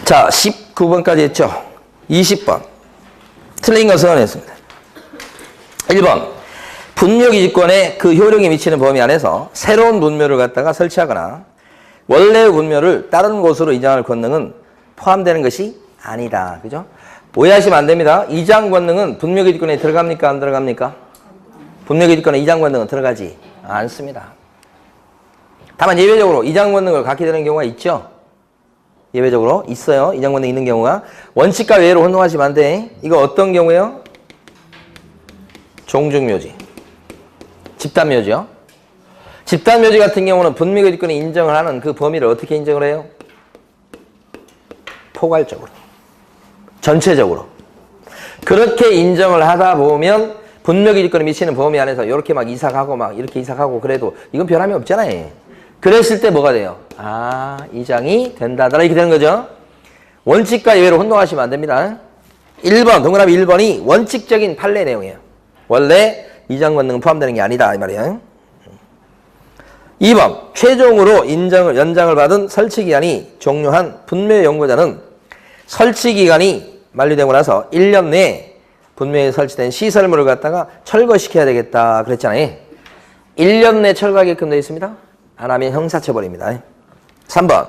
자, 19번까지 했죠. 20번. 틀린 것은 했습니다. 1번. 분묘기지권에 그 효력이 미치는 범위 안에서 새로운 분묘를 갖다가 설치하거나 원래의 분묘를 다른 곳으로 이장할 권능은 포함되는 것이 아니다. 그죠? 오해하시면 안 됩니다. 이장 권능은 분묘기지권에 들어갑니까? 안 들어갑니까? 분묘기지권에 이장 권능은 들어가지 않습니다. 다만 예외적으로 이장 권능을 갖게 되는 경우가 있죠. 예외적으로 있어요. 이장 권능이 있는 경우가. 원칙과 외로 혼동하시면 안 돼. 이거 어떤 경우예요? 종중묘지. 집단묘지요. 집단묘지 같은 경우는 분묘기지권에 인정을 하는 그 범위를 어떻게 인정을 해요? 포괄적으로. 전체적으로. 그렇게 인정을 하다 보면 분묘기지권에 미치는 범위 안에서 이렇게 막 이삭하고 막 이렇게 이삭하고 그래도 이건 변함이 없잖아요. 그랬을 때 뭐가 돼요? 아, 이장이 된다더라. 이렇게 되는 거죠. 원칙과 예외로 혼동하시면 안 됩니다. 1번, 동그라미 1번이 원칙적인 판례 내용이에요. 원래 이장 권능은 포함되는 게 아니다. 이 말이에요. 2번, 최종으로 연장을 받은 설치기간이 종료한 분묘 연구자는 설치기간이 만료되고 나서 1년 내에 분묘에 설치된 시설물을 갖다가 철거시켜야 되겠다. 그랬잖아요. 1년 내에 철거하게끔 되어 있습니다. 안 하면 형사처벌입니다. 3번,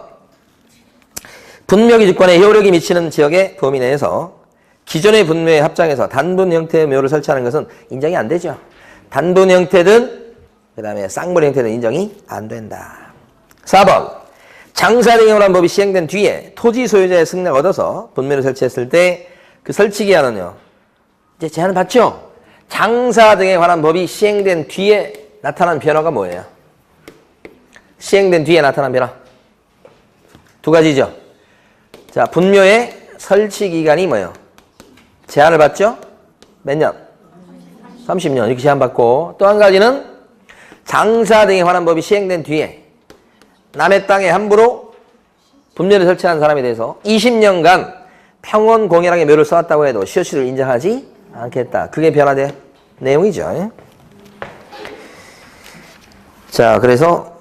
분묘기지권에 효력이 미치는 지역의 범위 내에서 기존의 분묘에 합장해서 단분 형태의 묘를 설치하는 것은 인정이 안 되죠. 단분 형태든 그 다음에 쌍물 형태든 인정이 안 된다. 4번, 장사 등에 관한 법이 시행된 뒤에 토지 소유자의 승낙을 얻어서 분묘를 설치했을 때 그 설치기한은요, 이제 제한을 받죠. 장사 등에 관한 법이 시행된 뒤에 나타난 변화가 뭐예요? 시행된 뒤에 나타난 변화 두 가지죠. 자, 분묘의 설치기간이 뭐예요? 제한을 받죠? 몇 년? 30년 이렇게 제한받고, 또 한 가지는 장사 등에 관한 법이 시행된 뒤에 남의 땅에 함부로 분묘를 설치한 사람에 대해서 20년간 평원 공연하게 묘를 써왔다고 해도 시효시를 인정하지 않겠다. 그게 변화된 내용이죠. 자, 그래서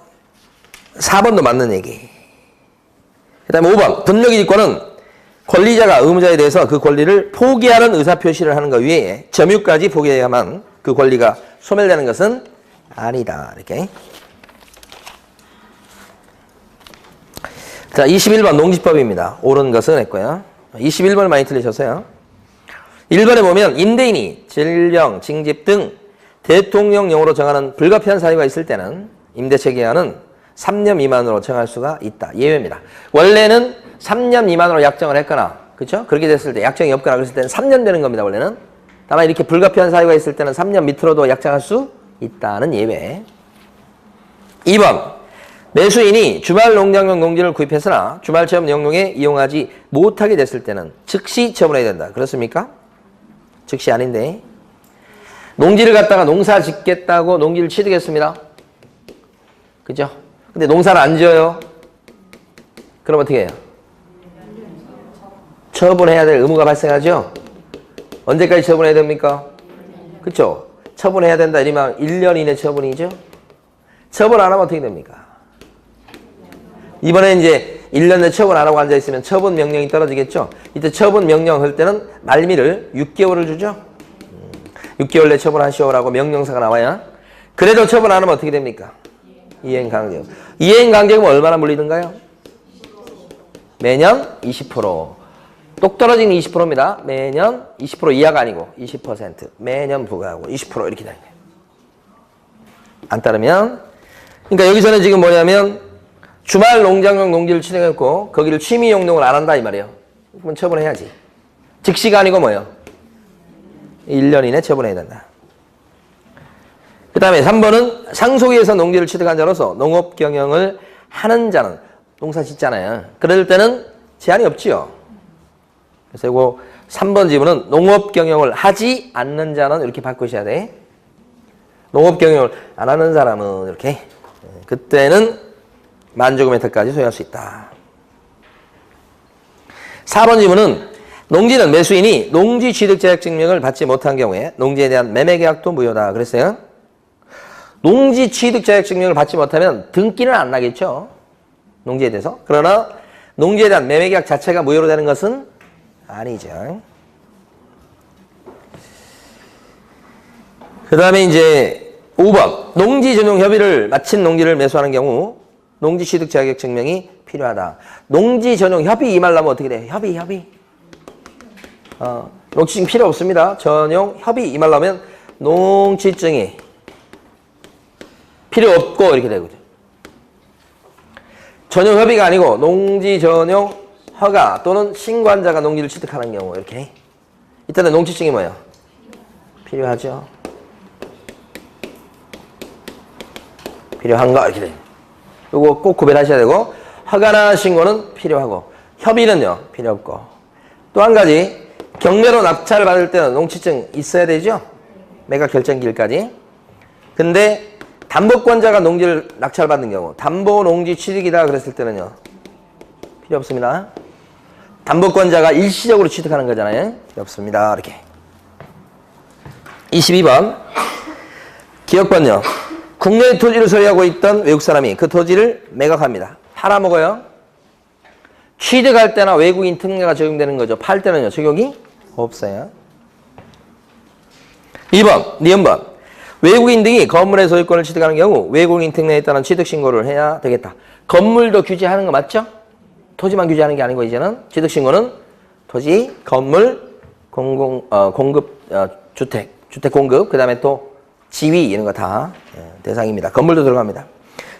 4번도 맞는 얘기. 그 다음에 5번, 분묘기지권은 권리자가 의무자에 대해서 그 권리를 포기하는 의사표시를 하는 것 외에 점유까지 포기해야만 그 권리가 소멸되는 것은 아니다. 이렇게. 자, 21번 농지법입니다. 옳은 것은 했고요. 21번을 많이 틀리셨어요. 1번에 보면 임대인이 질령, 징집 등 대통령령으로 정하는 불가피한 사유가 있을 때는 임대차 기한은 3년 미만으로 정할 수가 있다. 예외입니다. 원래는 3년 미만으로 약정을 했거나, 그렇죠? 그렇게 됐을 때 약정이 없거나 그랬을 때는 3년 되는 겁니다. 원래는. 다만 이렇게 불가피한 사유가 있을 때는 3년 밑으로도 약정할 수 있다는 예외. 2번, 매수인이 주말 농장용 농지를 구입했으나 주말 체험 영농에 이용하지 못하게 됐을 때는 즉시 처분해야 된다. 그렇습니까? 즉시 아닌데. 농지를 갖다가 농사 짓겠다고 농지를 취득했습니다. 그죠? 근데 농사를 안 지어요. 그럼 어떻게 해요? 처분해야 될 의무가 발생하죠? 언제까지 처분해야 됩니까? 그쵸? 처분해야 된다 이러면 1년 이내 처분이죠? 처분 안 하면 어떻게 됩니까? 이번에 이제 1년 내 처분 안 하고 앉아있으면 처분 명령이 떨어지겠죠? 이때 처분 명령 할 때는 말미를 6개월을 주죠? 6개월 내 처분하시오라고 명령사가 나와야. 그래도 처분 안 하면 어떻게 됩니까? 이행강제금. 이행강제금은 얼마나 물리던가요? 매년 20%. 똑 떨어지는 20%입니다. 매년 20% 이하가 아니고 20%. 매년 부과하고 20% 이렇게 되는 거예요. 안 따르면. 그러니까 여기서는 지금 뭐냐면 주말 농장용 농지를 취득했고 거기를 취미 용농을 안 한다 이 말이에요. 그러면 처분해야지. 즉시가 아니고 뭐예요? 1년 이내 처분해야 된다. 그 다음에 3번은 상속위에서 농지를 취득한 자로서 농업 경영을 하는 자는 농사 짓잖아요. 그럴 때는 제한이 없지요. 그래서 이거 3번 지문은 농업 경영을 하지 않는 자는 이렇게 바꾸셔야 돼. 농업 경영을 안 하는 사람은 이렇게. 그때는 만조금의 턱까지 소유할 수 있다. 4번 지문은 농지는 매수인이 농지 취득 자격 증명을 받지 못한 경우에 농지에 대한 매매 계약도 무효다. 그랬어요. 농지 취득 자격 증명을 받지 못하면 등기는 안 나겠죠. 농지에 대해서. 그러나 농지에 대한 매매계약 자체가 무효로 되는 것은 아니죠. 그 다음에 이제 5번. 농지 전용 협의를 마친 농지를 매수하는 경우 농지 취득 자격 증명이 필요하다. 농지 전용 협의 이 말 나오면 어떻게 돼? 협의. 농지증 필요 없습니다. 전용 협의 이 말 나오면 농지증이 필요 없고 이렇게 되거든요. 전용 협의가 아니고 농지 전용 허가 또는 신고한자가 농지를 취득하는 경우 이렇게. 이때는 농지증이 뭐예요? 필요하죠. 필요한 거 이렇게 돼요. 이거 꼭 구별하셔야 되고 허가나 신고는 필요하고 협의는요 필요 없고 또 한 가지 경매로 낙찰을 받을 때는 농지증 있어야 되죠. 매각 결정기일까지. 근데 담보권자가 농지를 낙찰받는 경우 담보 농지 취득이다 그랬을 때는요 필요 없습니다. 담보권자가 일시적으로 취득하는 거잖아요. 필요 없습니다. 이렇게. 22번 기억번요. 국내의 토지를 소유하고 있던 외국 사람이 그 토지를 매각합니다. 팔아먹어요. 취득할 때나 외국인 특례가 적용되는 거죠. 팔 때는요 적용이 없어요. 2번 니은번 외국인 등이 건물의 소유권을 취득하는 경우 외국인 특례에 따른 취득신고를 해야 되겠다. 건물도 규제하는 거 맞죠? 토지만 규제하는 게 아니고 이제는 취득신고는 토지, 건물, 공급, 주택 공급, 그 다음에 또 지위 이런 거 다 대상입니다. 건물도 들어갑니다.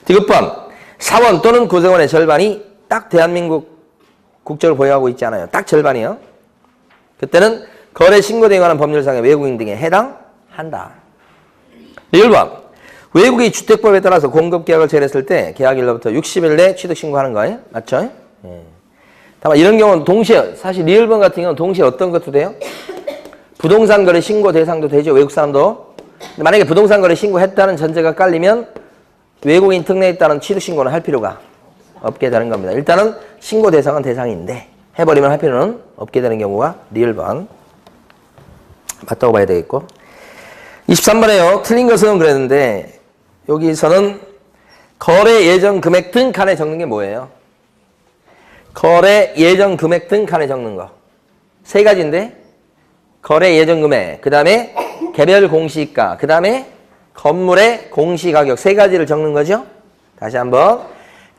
디귿번 사원 또는 구성원의 절반이 딱 대한민국 국적을 보유하고 있지 않아요. 딱 절반이요. 그때는 거래 신고등에 관한 법률상의 외국인 등에 해당한다. 1번 외국이 주택법에 따라서 공급계약을 체결했을 때 계약일로부터 60일 내 취득신고하는 거예요. 맞죠? 다만 이런 경우는 동시에 사실 리얼번 같은 경우는 동시에 어떤 것도 돼요? 부동산 거래 신고 대상도 되죠. 외국 사람도. 근데 만약에 부동산 거래 신고했다는 전제가 깔리면 외국인 특례에 따른 취득 신고는 할 필요가 없게 되는 겁니다. 일단은 신고 대상은 대상인데 해버리면 할 필요는 없게 되는 경우가 리얼번. 맞다고 봐야 되겠고. 23번에요. 틀린 것은 그랬는데 여기서는 거래 예정 금액 등 칸에 적는 게 뭐예요? 거래 예정 금액 등 칸에 적는 거. 세 가지인데 거래 예정 금액, 그 다음에 개별 공시가, 그 다음에 건물의 공시가격 세 가지를 적는 거죠. 다시 한번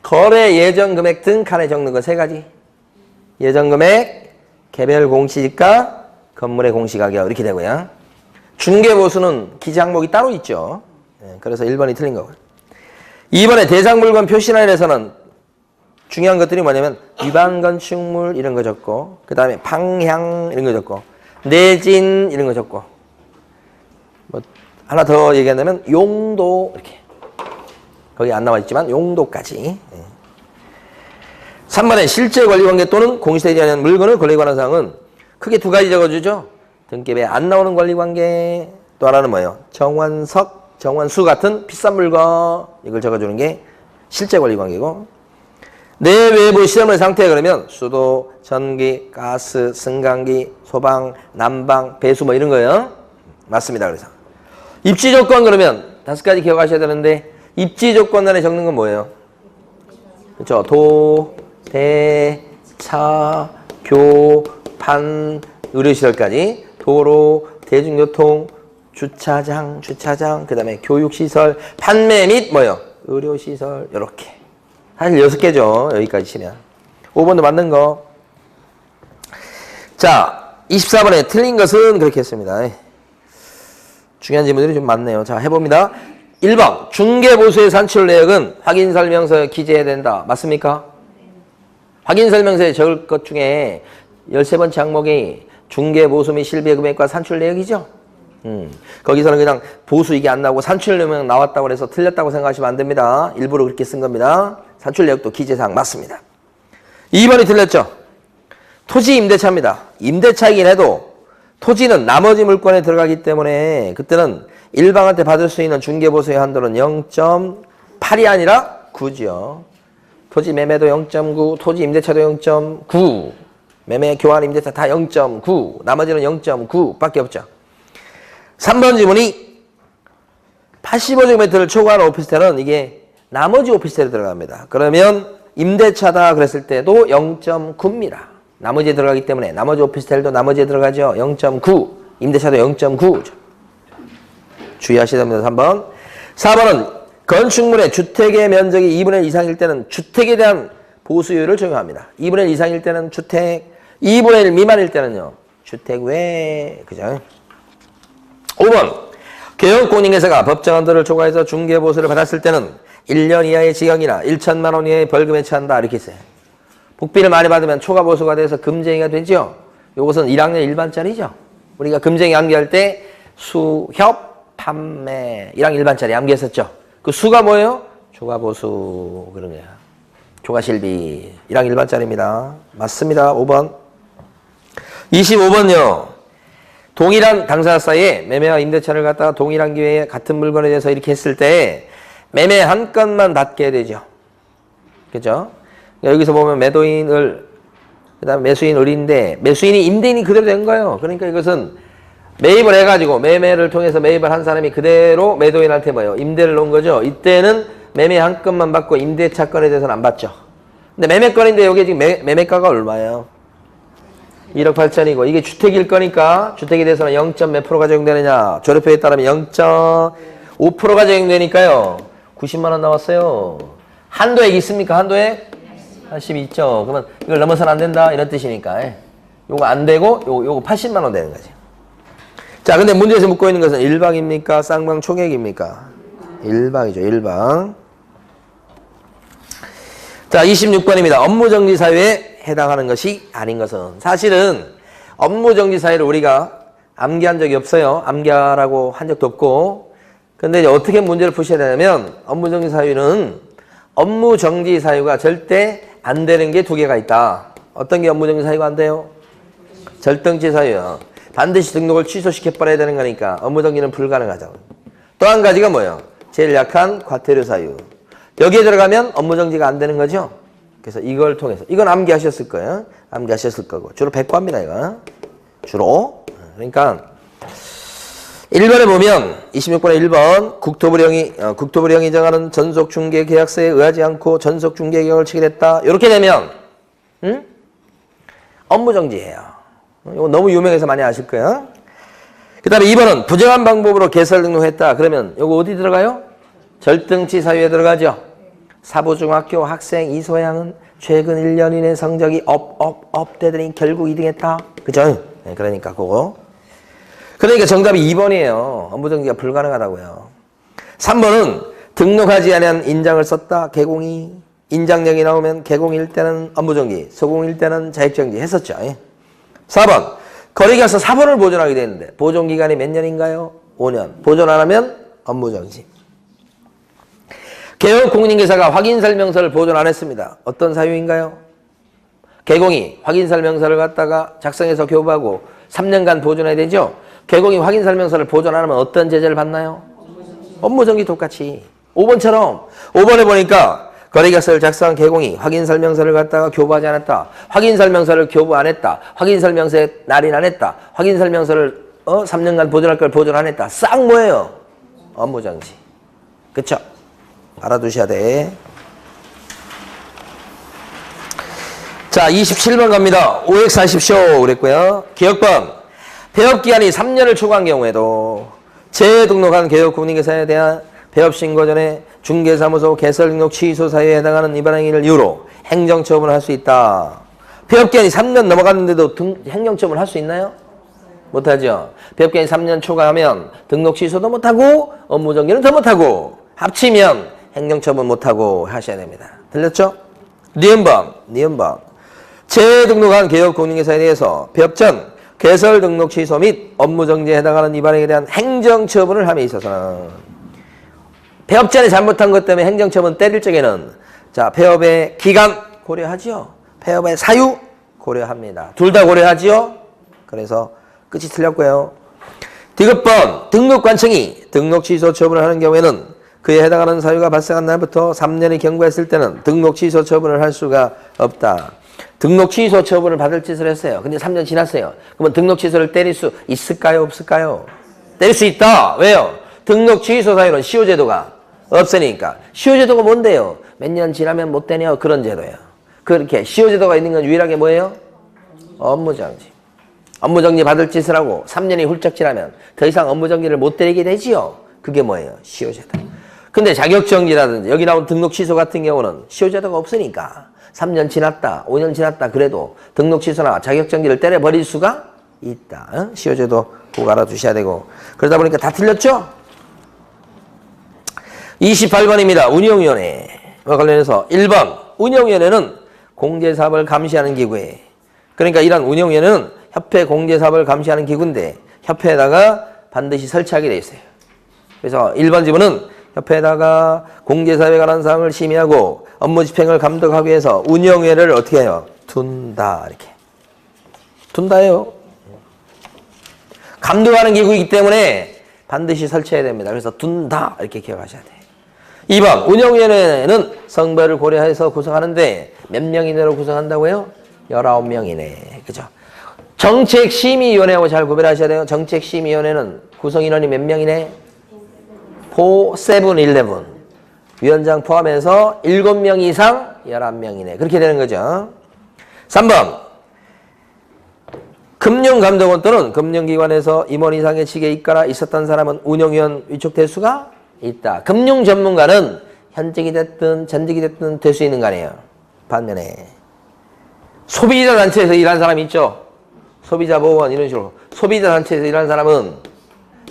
거래 예정 금액 등 칸에 적는 거 세 가지. 예정 금액, 개별 공시가, 건물의 공시가격 이렇게 되고요. 중개보수는 기재 항목이 따로 있죠. 그래서 1번이 틀린 거고요. 2번에 대상 물건 표시란에서는 중요한 것들이 뭐냐면 위반 건축물 이런 거 적고 그 다음에 방향 이런 거 적고 내진 이런 거 적고 뭐 하나 더 얘기한다면 용도 이렇게 거기 안 나와 있지만 용도까지. 3번에 실제 권리관계 또는 공시되지 않은 물건을 권리에 관한 사항은 크게 두 가지 적어주죠. 등급에 안 나오는 권리관계 또 하나는 뭐예요? 정원석, 정원수 같은 비싼 물건 이걸 적어주는 게 실제 권리관계고 내외부 시설물의 상태 그러면 수도, 전기, 가스, 승강기, 소방, 난방, 배수 뭐 이런 거예요. 맞습니다. 그래서 입지 조건 그러면 5가지 기억하셔야 되는데 입지 조건란에 적는 건 뭐예요? 그렇죠. 도, 대, 차, 교, 판, 의료시설까지 도로, 대중교통, 주차장, 그 다음에 교육시설, 판매 및 뭐요? 의료시설 이렇게 사실 6개죠. 여기까지 치면 5번도 맞는 거. 자 24번에 틀린 것은 그렇게 했습니다. 중요한 질문들이 좀 많네요. 자 해봅니다. 1번 중개보수의 산출 내역은 확인설명서에 기재해야 된다. 맞습니까? 확인설명서에 적을 것 중에 13번째 항목이 중개보수 및 실비금액과 산출 내역이죠. 거기서는 그냥 보수 이게 안 나오고 산출 내역 나왔다고 해서 틀렸다고 생각하시면 안 됩니다. 일부러 그렇게 쓴 겁니다. 산출 내역도 기재사항 맞습니다. 2번이 틀렸죠. 토지 임대차입니다. 임대차이긴 해도 토지는 나머지 물건에 들어가기 때문에 그때는 일방한테 받을 수 있는 중개보수의 한도는 0.8이 아니라 9죠. 토지 매매도 0.9, 토지 임대차도 0.9, 매매, 교환, 임대차 다 0.9, 나머지는 0.9 밖에 없죠. 3번 지문이 85제곱미터를 초과하는 오피스텔은 이게 나머지 오피스텔에 들어갑니다. 그러면 임대차다 그랬을 때도 0.9입니다. 나머지에 들어가기 때문에 나머지 오피스텔도 나머지에 들어가죠. 0.9. 임대차도 0.9죠. 주의하셔야 됩니다. 3번. 4번은 건축물의 주택의 면적이 2분의 1 이상일 때는 주택에 대한 보수율을 적용합니다. 2분의 1 이상일 때는 주택, 2분의 1 미만일 때는요. 주택 외. 그죠? 5번. 개혁공인회사가 법정한도를 초과해서 중개보수를 받았을 때는 1년 이하의 징역이나 1천만 원 이하의 벌금에 처한다. 이렇게 있어요. 복비를 많이 받으면 초과보수가 돼서 금쟁이가 되죠. 요것은 1학년 일반짜리죠. 우리가 금쟁이 암기할 때 수협, 판매 1학년 일반짜리 암기했었죠. 그 수가 뭐예요? 초과보수 그런 거야. 초과실비 1학년 일반짜리입니다. 맞습니다. 5번. 25번요. 동일한 당사자 사이에 매매와 임대차를 갖다가 동일한 기회에 같은 물건에 대해서 이렇게 했을 때 매매 한 건만 받게 되죠. 그죠? 여기서 보면 매도인을, 그 다음에 매수인 을인데, 매수인이 임대인이 그대로 된 거예요. 그러니까 이것은 매입을 해가지고, 매매를 통해서 매입을 한 사람이 그대로 매도인한테 뭐예요? 임대를 놓은 거죠. 이때는 매매 한 건만 받고 임대차 건에 대해서는 안 받죠. 근데 매매건인데 여기 지금 매매가가 얼마예요? 1억 8천이고, 이게 주택일 거니까, 주택에 대해서는 0. 몇 프로가 적용되느냐? 조례표에 따르면 0.5%가 적용되니까요. 90만 원 나왔어요. 한도액 있습니까? 한도액? 82죠. 그러면 이걸 넘어서는 안 된다 이런 뜻이니까 요거 안 되고 요거 80만 원 되는 거지. 자, 근데 문제에서 묻고 있는 것은 일방입니까? 쌍방 총액입니까? 일방이죠. 일방. 자, 26번입니다. 업무정지 사유에 해당하는 것이 아닌 것은. 사실은 업무정지 사유를 우리가 암기한 적이 없어요. 암기하라고 한 적도 없고. 근데 이제 어떻게 문제를 푸셔야 되냐면 업무정지 사유는 업무정지 사유가 절대 안 되는 게 두 개가 있다. 어떤 게 업무정지 사유가 안 돼요? 절등치 사유요. 반드시 등록을 취소시켜버려야 되는 거니까 업무정지는 불가능하죠. 또 한 가지가 뭐예요? 제일 약한 과태료 사유. 여기에 들어가면 업무정지가 안 되는 거죠. 그래서 이걸 통해서 이건 암기하셨을 거예요. 암기하셨을 거고 주로 100과입니다. 이거 주로. 그러니까 1번에 보면 26번에 1번 국토부령이 정하는 전속중개계약서에 의하지 않고 전속중개계약을 체결했다. 이렇게 되면 업무정지예요. 이거 너무 유명해서 많이 아실 거예요. 그 다음에 2번은 부정한 방법으로 개설 등록했다. 그러면 이거 어디 들어가요? 절등치 사유에 들어가죠. 사부중학교 학생 이소양은 최근 1년 이내 성적이 업되더니 결국 2등했다. 그죠? 네, 그러니까 그거. 그러니까 정답이 2번이에요. 업무정지가 불가능하다고요. 3번은 등록하지 않은 인장을 썼다. 개공이. 인장령이 나오면 개공일 때는 업무정지, 소공일 때는 자격정지 했었죠. 4번. 거래계약서 4번을 보존하게 되는데 보존기간이 몇 년인가요? 5년. 보존 안 하면 업무정지. 개업공인인계사가 확인설명서를 보존 안 했습니다. 어떤 사유인가요? 개공이 확인설명서를 갖다가 작성해서 교부하고 3년간 보존해야 되죠? 개공이 확인설명서를 보존 안 하면 어떤 제재를 받나요? 업무정지 똑같이. 5번처럼 5번에 보니까 거래계약서를 작성한 개공이 확인설명서를 갖다가 교부하지 않았다. 확인설명서를 교부 안 했다. 확인설명서에 날인 안 했다. 확인설명서를 3년간 보존할 걸 보존 안 했다. 싹 뭐예요? 업무정지. 그쵸? 알아두셔야 돼. 자, 27번 갑니다. OX 하십시오. 그랬고요. 기억번. 폐업기한이 3년을 초과한 경우에도 재등록한 개업공인인계사에 대한 폐업신고 전에 중개사무소 개설등록 취소 사유에 해당하는 위반 행위를 이유로 행정처분을 할 수 있다. 폐업기한이 3년 넘어갔는데도 행정처분을 할 수 있나요? 못하죠. 폐업기한이 3년 초과하면 등록 취소도 못하고 업무정지는 더 못하고 합치면 행정처분 못하고 하셔야 됩니다. 들렸죠? 니은번. 재등록한 개업공인인계사에 대해서 폐업 전 개설 등록 취소 및 업무정지에 해당하는 위반행위에 대한 행정처분을 함에 있어서는 폐업 전에 잘못한 것 때문에 행정처분 때릴 적에는 자, 폐업의 기간 고려하지요. 폐업의 사유 고려합니다. 둘 다 고려하지요. 그래서 끝이 틀렸고요. 디귿번. 등록관청이 등록 취소 처분을 하는 경우에는 그에 해당하는 사유가 발생한 날부터 3년이 경과했을 때는 등록 취소 처분을 할 수가 없다. 등록 취소 처분을 받을 짓을 했어요. 근데 3년 지났어요. 그러면 등록 취소를 때릴 수 있을까요? 없을까요? 때릴 수 있다. 왜요? 등록 취소 사유는 시효제도가 없으니까. 시효제도가 뭔데요? 몇 년 지나면 못 되냐 그런 제도예요. 그렇게 시효제도가 있는 건 유일하게 뭐예요? 업무정지. 업무정지 받을 짓을 하고 3년이 훌쩍 지나면 더 이상 업무정지를 못 때리게 되지요. 그게 뭐예요? 시효제도. 근데 자격정지라든지 여기 나온 등록 취소 같은 경우는 시효제도가 없으니까 3년 지났다, 5년 지났다 그래도 등록 취소나 자격정지를 때려버릴 수가 있다. 시효제도 꼭 알아두셔야 되고. 그러다 보니까 다 틀렸죠? 28번입니다. 운영위원회와 관련해서 1번 운영위원회는 공제사업을 감시하는 기구예요. 그러니까 이런 운영위원회는 협회 공제사업을 감시하는 기구인데 협회에다가 반드시 설치하게 돼 있어요. 그래서 1번 지문은 협회에다가 공제사업에 관한 사항을 심의하고 업무 집행을 감독하기 위해서 운영위원회를 어떻게 해요? 둔다. 이렇게. 둔다예요. 감독하는 기구이기 때문에 반드시 설치해야 됩니다. 그래서 둔다. 이렇게 기억하셔야 돼요. 2번 운영위원회는 성별을 고려해서 구성하는데 몇 명 이내로 구성한다고요? 19명이네. 그죠? 정책심의위원회하고 잘 구별하셔야 돼요. 정책심의위원회는 구성인원이 몇 명이네? 4, 7, 11. 위원장 포함해서 7명 이상 11명이네. 그렇게 되는 거죠. 3번 금융감독원 또는 금융기관에서 임원 이상의 직에 있거나 있었던 사람은 운영위원 위촉될 수가 있다. 금융전문가는 현직이 됐든 전직이 됐든 될 수 있는 거 아니에요. 반면에 소비자 단체에서 일하는 사람이 있죠. 소비자보호원 이런 식으로 소비자 단체에서 일하는 사람은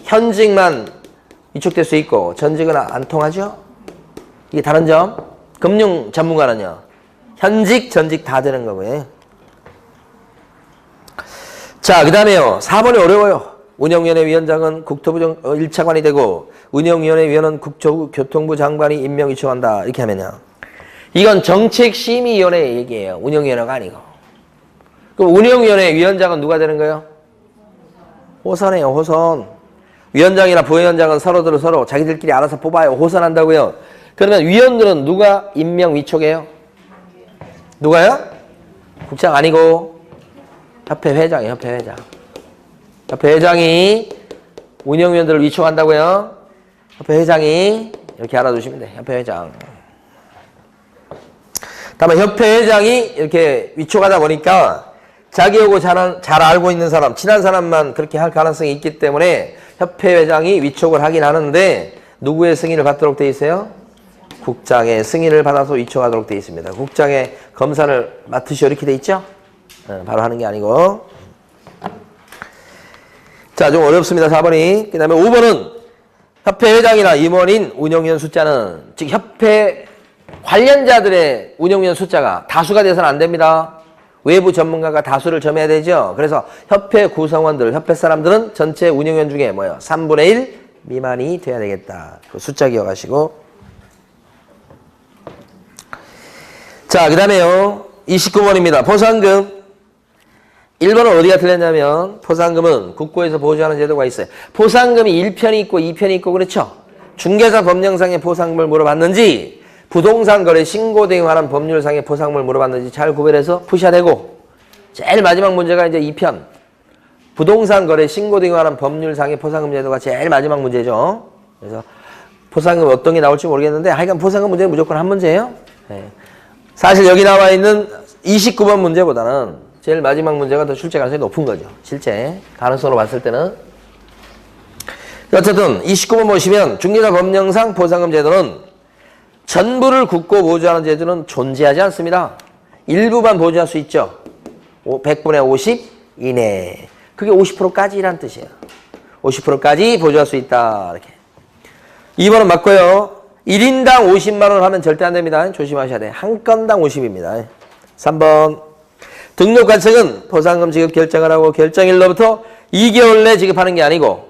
현직만 위촉될 수 있고 전직은 안 통하죠. 이게 다른 점. 금융 전문가는요. 현직, 전직 다 되는 거고요. 자, 그 다음에요. 4번이 어려워요. 운영위원회 위원장은 국토부 1차관이 되고 운영위원회 위원은 국토교통부 장관이 임명 위촉한다. 이렇게 하면요. 이건 정책심의위원회 얘기예요. 운영위원회가 아니고. 그럼 운영위원회 위원장은 누가 되는 거예요? 호선이에요. 호선. 위원장이나 부위원장은 서로 자기들끼리 알아서 뽑아요. 호선한다고요. 그러면 위원들은 누가 임명 위촉해요? 누가요? 국장 아니고 협회 회장이에요. 협회 회장. 협회 회장이 운영위원들을 위촉한다고요. 협회 회장이 이렇게 알아두시면 돼요. 협회 회장. 다음에 협회 회장이 이렇게 위촉하다 보니까 자기하고 잘 알고 있는 사람, 친한 사람만 그렇게 할 가능성이 있기 때문에 협회 회장이 위촉을 하긴 하는데 누구의 승인을 받도록 돼 있어요? 국장의 승인을 받아서 위촉하도록 돼 있습니다. 국장의 검사를 맡으시오 이렇게 돼 있죠? 바로 하는 게 아니고. 자, 좀 어렵습니다. 4번이. 그 다음에 5번은 협회 회장이나 임원인 운영위원 숫자는 즉 협회 관련자들의 운영위원 숫자가 다수가 돼서는 안 됩니다. 외부 전문가가 다수를 점해야 되죠. 그래서 협회 구성원들, 협회 사람들은 전체 운영위원 중에 뭐예요? 3분의 1 미만이 돼야 되겠다. 그 숫자 기억하시고. 자, 그 다음에요. 29번입니다. 포상금. 1번은 어디가 틀렸냐면 포상금은 국고에서 보조하는 제도가 있어요. 포상금이 1편이 있고 2편이 있고 그렇죠. 중개사 법령상의 포상금을 물어봤는지 부동산 거래 신고 등에 관한 법률상의 포상금을 물어봤는지 잘 구별해서 푸셔야 되고 제일 마지막 문제가 이제 2편. 부동산 거래 신고 등에 관한 법률상의 포상금 제도가 제일 마지막 문제죠. 그래서 포상금 어떤 게 나올지 모르겠는데 하여간 포상금 문제는 무조건 한 문제예요. 네. 사실 여기 나와 있는 29번 문제보다는 제일 마지막 문제가 더 출제 가능성이 높은 거죠. 실제 가능성으로 봤을 때는. 어쨌든 29번 보시면 중개사 법령상 포상금 제도는 전부를 국고 보조하는 제도는 존재하지 않습니다. 일부만 보조할 수 있죠. 100분의 50 이내. 그게 50%까지란 뜻이에요. 50%까지 보조할 수 있다. 이렇게. 2번은 맞고요. 1인당 50만 원 하면 절대 안 됩니다. 조심하셔야 돼요. 한 건당 50입니다. 3번. 등록관청은 포상금 지급 결정을 하고 결정일로부터 2개월 내 지급하는 게 아니고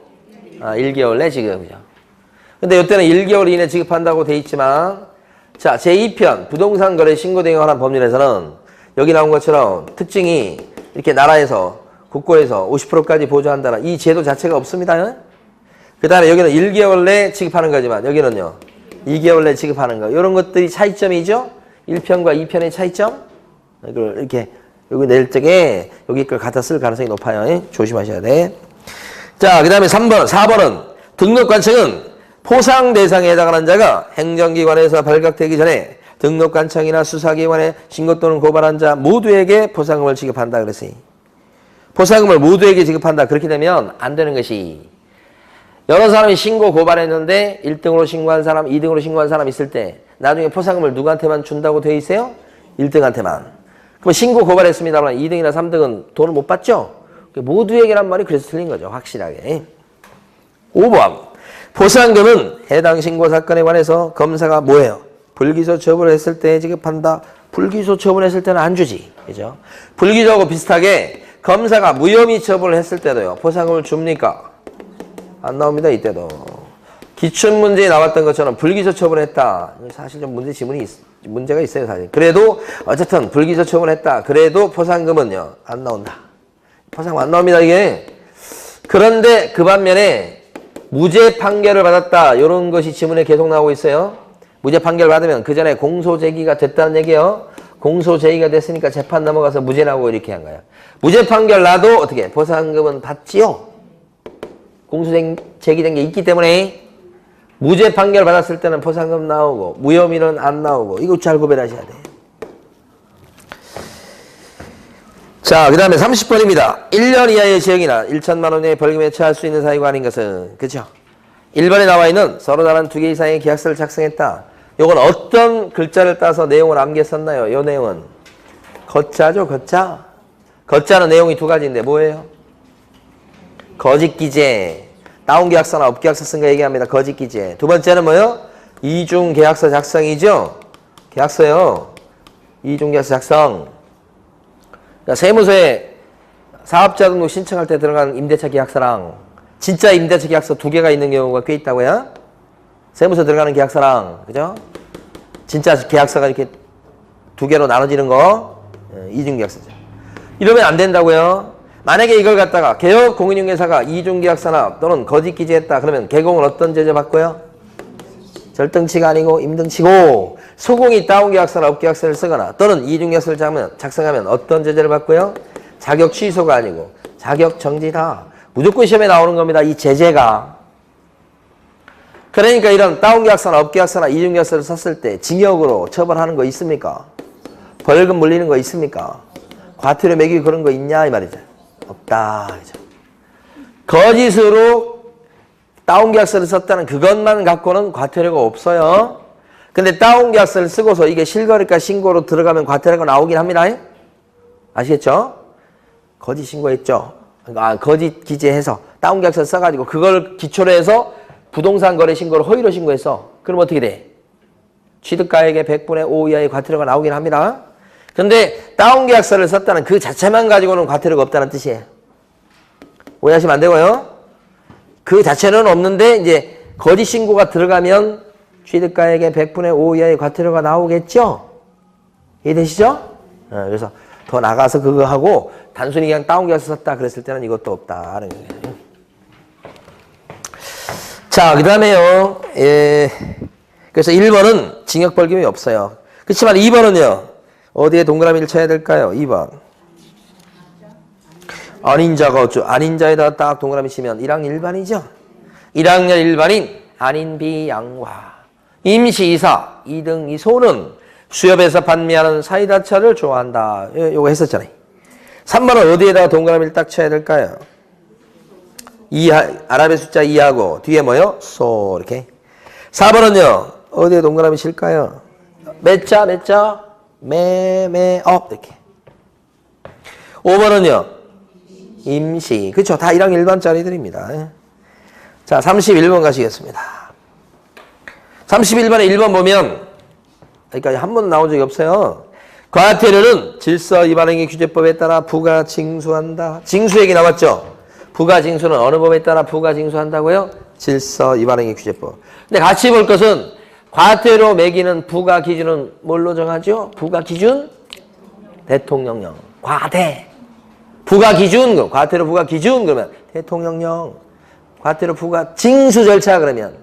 1개월 내 지급이죠. 근데 이때는 1개월 이내 지급한다고 돼 있지만 자, 제2편 부동산 거래 신고 등에 관한 법률에서는 여기 나온 것처럼 특징이 이렇게 나라에서 국고에서 50%까지 보조한다는 이 제도 자체가 없습니다. 그 다음에 여기는 1개월 내 지급하는 거지만 여기는요 2개월 내 지급하는 거 이런 것들이 차이점이죠. 1편과 2편의 차이점. 이걸 이렇게 여기 낼 적에 여기 걸 갖다 쓸 가능성이 높아요. 조심하셔야 돼. 자, 그 다음에 4번은 등록관청은 포상 대상에 해당하는 자가 행정기관에서 발각되기 전에 등록 관청이나 수사기관에 신고 또는 고발한 자 모두에게 포상금을 지급한다 그랬어요. 포상금을 모두에게 지급한다. 그렇게 되면 안 되는 것이 여러 사람이 신고 고발했는데 1등으로 신고한 사람, 2등으로 신고한 사람 있을 때 나중에 포상금을 누구한테만 준다고 돼 있어요? 1등한테만. 그럼 신고 고발했습니다만 2등이나 3등은 돈을 못 받죠? 모두에게란 말이 그래서 틀린 거죠. 확실하게. 5번. 포상금은 해당 신고 사건에 관해서 검사가 뭐예요? 불기소 처분했을 때 지급한다. 불기소 처분했을 때는 안 주지. 그죠? 불기소하고 비슷하게 검사가 무혐의 처분을 했을 때도요. 포상금을 줍니까? 안 나옵니다. 이때도. 기출문제에 나왔던 것처럼 불기소 처분했다. 사실 좀 문제가 있어요. 사실. 그래도 어쨌든 불기소 처분했다. 그래도 포상금은요. 안 나온다. 포상금 안 나옵니다. 이게. 그런데 그 반면에 무죄 판결을 받았다. 이런 것이 지문에 계속 나오고 있어요. 무죄 판결 받으면 그 전에 공소 제기가 됐다는 얘기예요. 공소 제기가 됐으니까 재판 넘어가서 무죄 나오고 이렇게 한 거야. 무죄 판결 나도 어떻게 포상금은 받지요. 공소 제기된 게 있기 때문에 무죄 판결 받았을 때는 포상금 나오고 무혐의는 안 나오고 이거 잘 구별하셔야 돼요. 자, 그 다음에 30번입니다. 1년 이하의 징역이나 1천만 원의 벌금에 처할 수 있는 사유가 아닌 것은 그죠? 1번에 나와 있는 서로 다른 2개 이상의 계약서를 작성했다. 요건 어떤 글자를 따서 내용을 암기해 썼나요? 요 내용은 거자죠, 거자. 거자는 내용이 2가지인데 뭐예요? 거짓기재. 다운계약서나 업계약서 쓴 거 얘기합니다. 거짓기재. 두 번째는 뭐요? 이중계약서 작성이죠? 계약서요. 이중계약서 작성. 그러니까 세무서에 사업자 등록 신청할 때 들어간 임대차 계약서랑 진짜 임대차 계약서 2개가 있는 경우가 꽤 있다고요? 세무서 들어가는 계약서랑, 그죠? 진짜 계약서가 이렇게 2개로 나눠지는 거, 이중계약서죠. 이러면 안 된다고요? 만약에 이걸 갖다가 개업 공인중개사가 이중계약서나 또는 거짓기재했다. 그러면 개공은 어떤 제재 받고요? 절등치가 아니고 임등치고, 소공이 다운계약서나 업계약서를 쓰거나 또는 이중계약서를 작성하면 어떤 제재를 받고요? 자격 취소가 아니고 자격 정지다. 무조건 시험에 나오는 겁니다. 이 제재가. 그러니까 이런 다운계약서나 업계약서나 이중계약서를 썼을 때 징역으로 처벌하는 거 있습니까? 벌금 물리는 거 있습니까? 과태료 매기고 그런 거 있냐 이 말이죠. 없다. 그죠? 거짓으로 다운계약서를 썼다는 그것만 갖고는 과태료가 없어요. 근데 다운계약서를 쓰고서 이게 실거래가 신고로 들어가면 과태료가 나오긴 합니다. 아시겠죠? 거짓 신고했죠. 거짓 기재해서 다운계약서 써가지고 그걸 기초로 해서 부동산 거래 신고를 허위로 신고했어. 그럼 어떻게 돼? 취득가액의 100분의 5 이하의 과태료가 나오긴 합니다. 근데 다운계약서를 썼다는 그 자체만 가지고는 과태료가 없다는 뜻이에요. 오해하시면 안 되고요. 그 자체는 없는데 이제 거짓 신고가 들어가면 취득가액의 100분의 5 이하의 과태료가 나오겠죠? 이해되시죠? 그래서 더 나가서 그거 하고 단순히 그냥 다운계약서 썼다 그랬을 때는 이것도 없다는 거예요. 자, 그 다음에요. 그래서 1번은 징역 벌금이 없어요. 그렇지만 2번은요. 어디에 동그라미를 쳐야 될까요? 2번. 아닌 자가 어쩌? 아닌 자에다가 딱 동그라미 치면 1학년 일반이죠. 1학년 일반인 아닌 비양화. 임시이사 2등 이소는 수협에서 판매하는 사이다차를 좋아한다. 요거 했었잖아요. 3번은 어디에다가 동그라미를 딱 쳐야 될까요? 아랍의 숫자 2하고 뒤에 뭐요? 소 이렇게. 4번은요. 어디에 동그라미 칠까요? 몇 자? 이렇게. 5번은요. 임시. 그렇죠. 다 1학년 일반짜리들입니다. 자, 31번 가시겠습니다. 31번에 1번 보면 그러니까 한 번도 나온 적이 없어요. 과태료는 질서 위반행위 규제법에 따라 부과 징수한다. 징수 얘기 나왔죠? 부과 징수는 어느 법에 따라 부과 징수한다고요? 질서 위반행위 규제법. 근데 같이 볼 것은 과태료 매기는 부과 기준은 뭘로 정하죠? 부과 기준? 대통령령. 과대. 부과 기준, 과태료 부과 기준 그러면 대통령령. 과태료 부과 징수 절차 그러면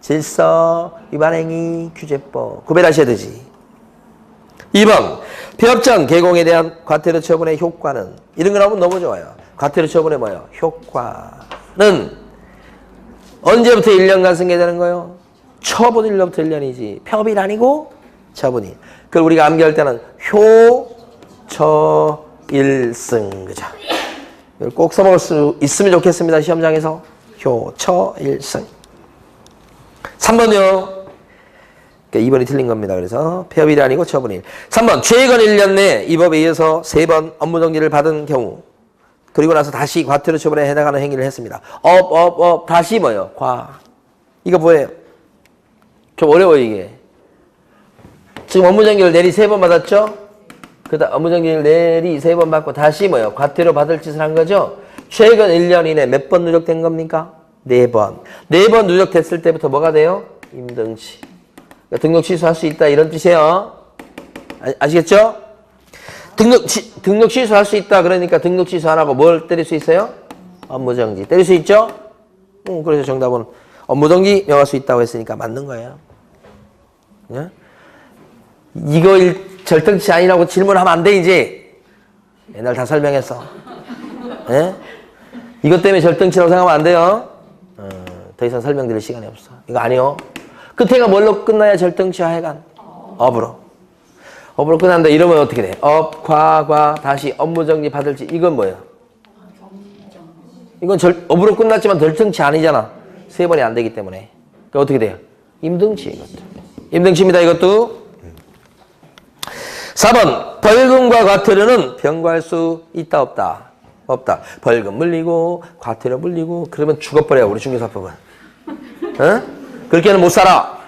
질서 위반행위 규제법. 구별하셔야 되지. 2번. 폐업 전 개공에 대한 과태료 처분의 효과는 이런 거 나오면 너무 좋아요. 과태료 처분의 뭐예요? 효과는 언제부터 1년간 승계되는 거예요? 처분 일로부터 1년이지. 폐업일 아니고 처분이. 그걸 우리가 암기할 때는 효, 처, 일승. 그죠? 이걸 꼭 써먹을 수 있으면 좋겠습니다. 시험장에서. 효, 처, 일승. 3번요. 그러니까 2번이 틀린 겁니다. 그래서 폐업일이 아니고 처분일. 3번. 최근 1년 내 이 법에 의해서 3번 업무 정지를 받은 경우 그리고 나서 다시 과태료 처분에 해당하는 행위를 했습니다. 다시 뭐요? 이거 뭐예요? 좀 어려워요, 이게. 지금 업무정지를 내리 3번 받았죠? 그다음 업무정지를 내리 3번 받고 다시 뭐요? 과태료 받을 짓을 한 거죠? 최근 1년 이내 몇 번 누적된 겁니까? 4번. 4번 누적됐을 때부터 뭐가 돼요? 임등치. 그러니까 등록 취소할 수 있다 이런 뜻이에요. 아시겠죠? 등록 취소할 수 있다 그러니까 등록 취소 안 하고 뭘 때릴 수 있어요? 업무정지. 때릴 수 있죠? 그래서 정답은 업무정지 명할 수 있다고 했으니까 맞는 거예요. 예? 이거 절등치 아니라고 질문하면 안 돼, 이제. 옛날 다 설명했어. 예? 이것 때문에 절등치라고 생각하면 안 돼요. 더 이상 설명드릴 시간이 없어. 이거 아니요. 끝에가 뭘로 끝나야 절등치와 해간? 업으로. 업으로 끝난다. 이러면 어떻게 돼? 업, 과, 다시 업무정지 받을지. 이건 뭐예요? 이건 업으로 끝났지만 절등치 아니잖아. 3번이 안 되기 때문에. 그러니까 어떻게 돼요? 임등치, 이것도. 임등치입니다, 이것도. 4번. 벌금과 과태료는 병과할 수 있다, 없다? 없다. 벌금 물리고, 과태료 물리고, 그러면 죽어버려요, 우리 중개사법은. 그렇게는 못 살아.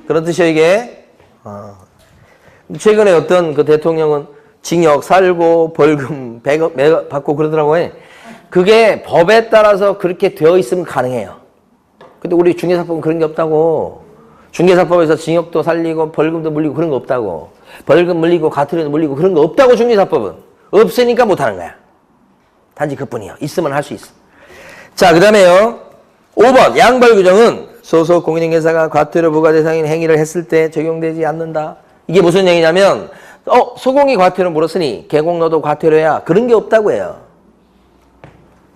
그런 뜻이에요, 이게. 최근에 어떤 그 대통령은 징역 살고 벌금 100억 받고 그러더라고요. 그게 법에 따라서 그렇게 되어 있으면 가능해요. 근데 우리 중개사법은 그런 게 없다고. 중개사법에서 징역도 살리고 벌금도 물리고 그런 거 없다고. 벌금 물리고 과태료도 물리고 그런 거 없다고 중개사법은. 없으니까 못하는 거야. 단지 그뿐이야. 있으면 할 수 있어. 자, 그 다음에요. 5번 양벌 규정은 소속 공인중개사가 과태료 부과 대상인 행위를 했을 때 적용되지 않는다. 이게 무슨 얘기냐면 소공이 과태료 물었으니 개공 너도 과태료야. 그런 게 없다고 해요.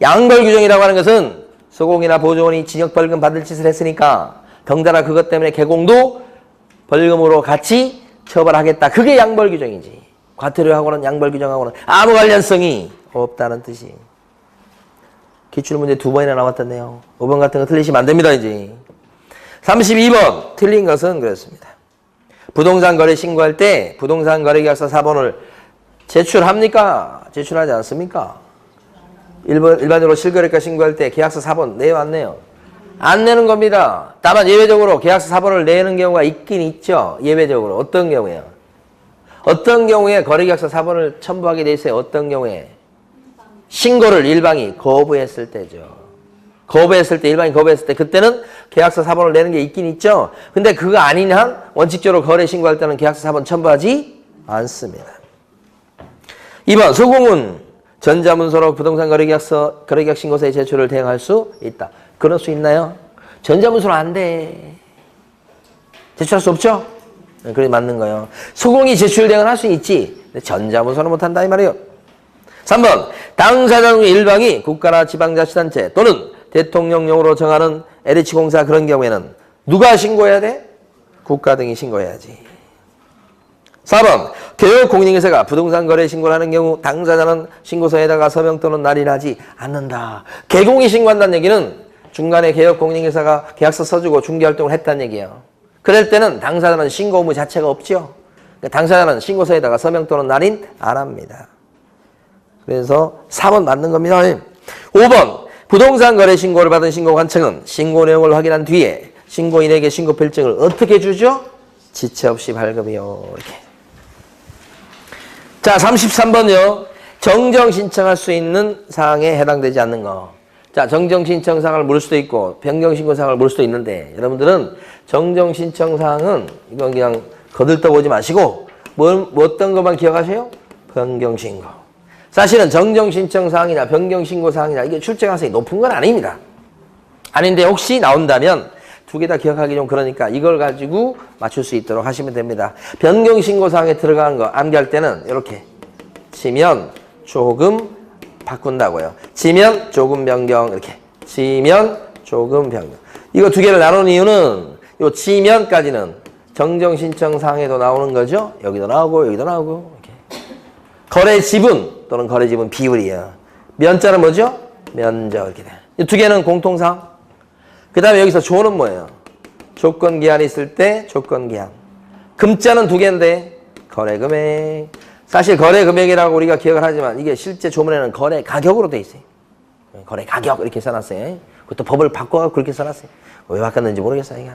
양벌 규정이라고 하는 것은 소공이나 보조원이 징역 벌금 받을 짓을 했으니까 덩달아 그것 때문에 개공도 벌금으로 같이 처벌하겠다. 그게 양벌 규정이지. 과태료하고는 양벌 규정하고는 아무 관련성이 없다는 뜻이. 기출문제 2번이나 나왔던데요. 5번 같은 거 틀리시면 안 됩니다, 이제. 32번 틀린 것은 그렇습니다. 부동산 거래 신고할 때 부동산 거래계약서 4번을 제출합니까? 제출하지 않습니까? 일반적으로 실거래가 신고할 때 계약서 4번 내요, 안 내요? 안 내는 겁니다. 다만 예외적으로 계약서 4번을 내는 경우가 있긴 있죠. 예외적으로. 어떤 경우에요? 어떤 경우에 거래계약서 4번을 첨부하게 돼 있어요? 어떤 경우에? 신고를 일방이 거부했을 때죠. 거부했을 때, 일반이 거부했을 때, 그때는 계약서 4번을 내는 게 있긴 있죠. 근데 그거 아닌 한 원칙적으로 거래 신고할 때는 계약서 4번 첨부하지 않습니다. 2번 소공은 전자문서로 부동산 거래계약 신고서의 제출을 대행할 수 있다. 그럴 수 있나요? 전자문서로 안 돼. 제출할 수 없죠? 그래 맞는 거예요. 소공이 제출 대행을 할 수 있지. 근데 전자문서는 못한다 이 말이에요. 3번 당사자 중 일방이 국가나 지방자치단체 또는 대통령령으로 정하는 LH공사 그런 경우에는 누가 신고해야 돼? 국가 등이 신고해야지. 4번 개업공인중개사가 부동산 거래 신고를 하는 경우 당사자는 신고서에다가 서명 또는 날인하지 않는다. 개공이 신고한다는 얘기는 중간에 개업공인중개사가 계약서 써주고 중개활동을 했다는 얘기예요. 그럴 때는 당사자는 신고 의무 자체가 없죠. 당사자는 신고서에다가 서명 또는 날인 안 합니다. 그래서 4번 맞는 겁니다. 5번 부동산 거래 신고를 받은 신고관청은 신고 내용을 확인한 뒤에 신고인에게 신고 필증을 어떻게 주죠? 지체 없이 발급이요. 이렇게. 자, 33번요. 정정 신청할 수 있는 사항에 해당되지 않는 거. 자, 정정 신청 사항을 물을 수도 있고 변경 신고 사항을 물을 수도 있는데 여러분들은 정정 신청 사항은 이건 그냥 거들떠보지 마시고 어떤 것만 기억하세요? 변경 신고. 사실은 정정 신청 사항이나 변경 신고 사항이나 이게 출제 가능성이 높은 건 아닙니다. 아닌데 혹시 나온다면 두 개 다 기억하기 좀 그러니까 이걸 가지고 맞출 수 있도록 하시면 됩니다. 변경 신고 사항에 들어가는 거 암기할 때는 이렇게 치면 조금 바꾼다고요. 치면 조금 변경 이렇게 치면 조금 변경. 이거 두 개를 나눈 이유는 요 치면까지는 정정 신청 사항에도 나오는 거죠. 여기도 나오고 여기도 나오고. 이렇게. 거래 지분 또는 거래 지분 비율이에요. 면자는 뭐죠? 면적 이렇게 돼. 이 두 개는 공통사항. 그 다음에 여기서 조는 뭐예요? 조건 기한이 있을 때 조건 기한. 금자는 두 개인데 거래 금액. 사실 거래 금액이라고 우리가 기억을 하지만 이게 실제 조문에는 거래 가격으로 돼 있어요. 거래 가격 이렇게 써놨어요. 그것도 법을 바꿔서 그렇게 써놨어요. 왜 바꿨는지 모르겠어요.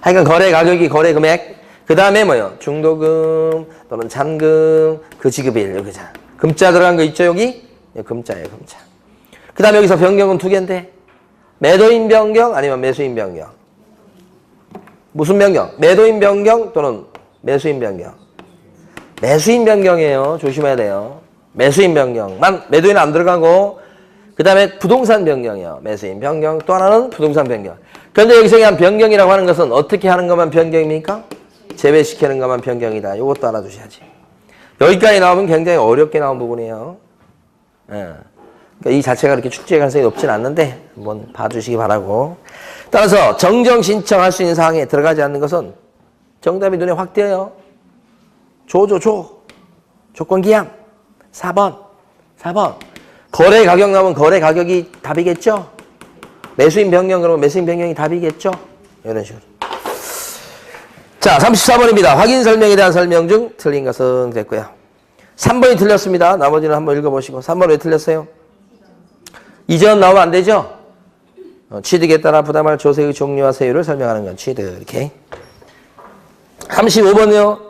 하여간 거래 가격이 거래 금액. 그 다음에 뭐요? 중도금 또는 잔금 그 지급일 여기잖아. 금자 들어간 거 있죠 여기? 금자예요 금자. 그 다음에 여기서 변경은 두 개인데 매도인 변경 아니면 매수인 변경. 무슨 변경? 매도인 변경 또는 매수인 변경. 매수인 변경이에요. 조심해야 돼요. 매수인 변경만 매도인은 안 들어가고 그 다음에 부동산 변경이요. 매수인 변경 또 하나는 부동산 변경. 그런데 여기서 그냥 변경이라고 하는 것은 어떻게 하는 것만 변경입니까? 제외시키는 것만 변경이다. 이것도 알아두셔야지. 여기까지 나오면 굉장히 어렵게 나온 부분이에요. 예. 그러니까 이 자체가 그렇게 축제의 가능성이 높진 않는데 한번 봐주시기 바라고. 따라서 정정 신청할 수 있는 사항에 들어가지 않는 것은 정답이 눈에 확 띄어요. 조건 기한 4번. 거래 가격 나오면 거래 가격이 답이겠죠? 매수인 변경 그러면 매수인 변경이 답이겠죠? 이런 식으로. 자, 34번입니다. 확인 설명에 대한 설명 중 틀린 것은 됐고요. 3번이 틀렸습니다. 나머지는 한번 읽어보시고. 3번 왜 틀렸어요? 이전 나오면 안 되죠? 취득에 따라 부담할 조세의 종류와 세율을 설명하는 건 취득. 이렇게. 35번이요.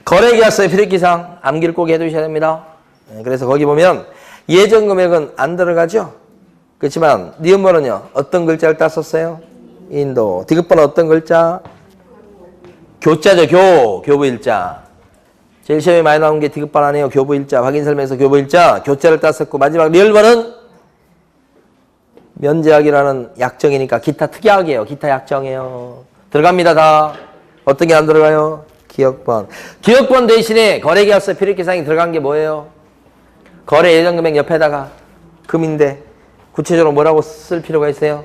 거래계약서의 필요기상 암기를 꼭 해두셔야 됩니다. 그래서 거기 보면 예정 금액은 안 들어가죠? 그렇지만 니은번은요. 어떤 글자를 땄었어요? 인도. 디귿번은 어떤 글자? 교자죠. 교부일자. 제일 시험에 많이 나온 게 디귿번 아니에요. 교부일자. 확인설명에서 교부일자. 교자를 땄었고 마지막 리을번은 면제학이라는 약정이니까 기타 특약이에요. 기타 약정이에요. 들어갑니다. 다. 어떤 게 안 들어가요? 기억번. 기억번 대신에 거래계약서 필요기상이 들어간 게 뭐예요? 거래 예정금액 옆에다가 금인데 구체적으로 뭐라고 쓸 필요가 있어요?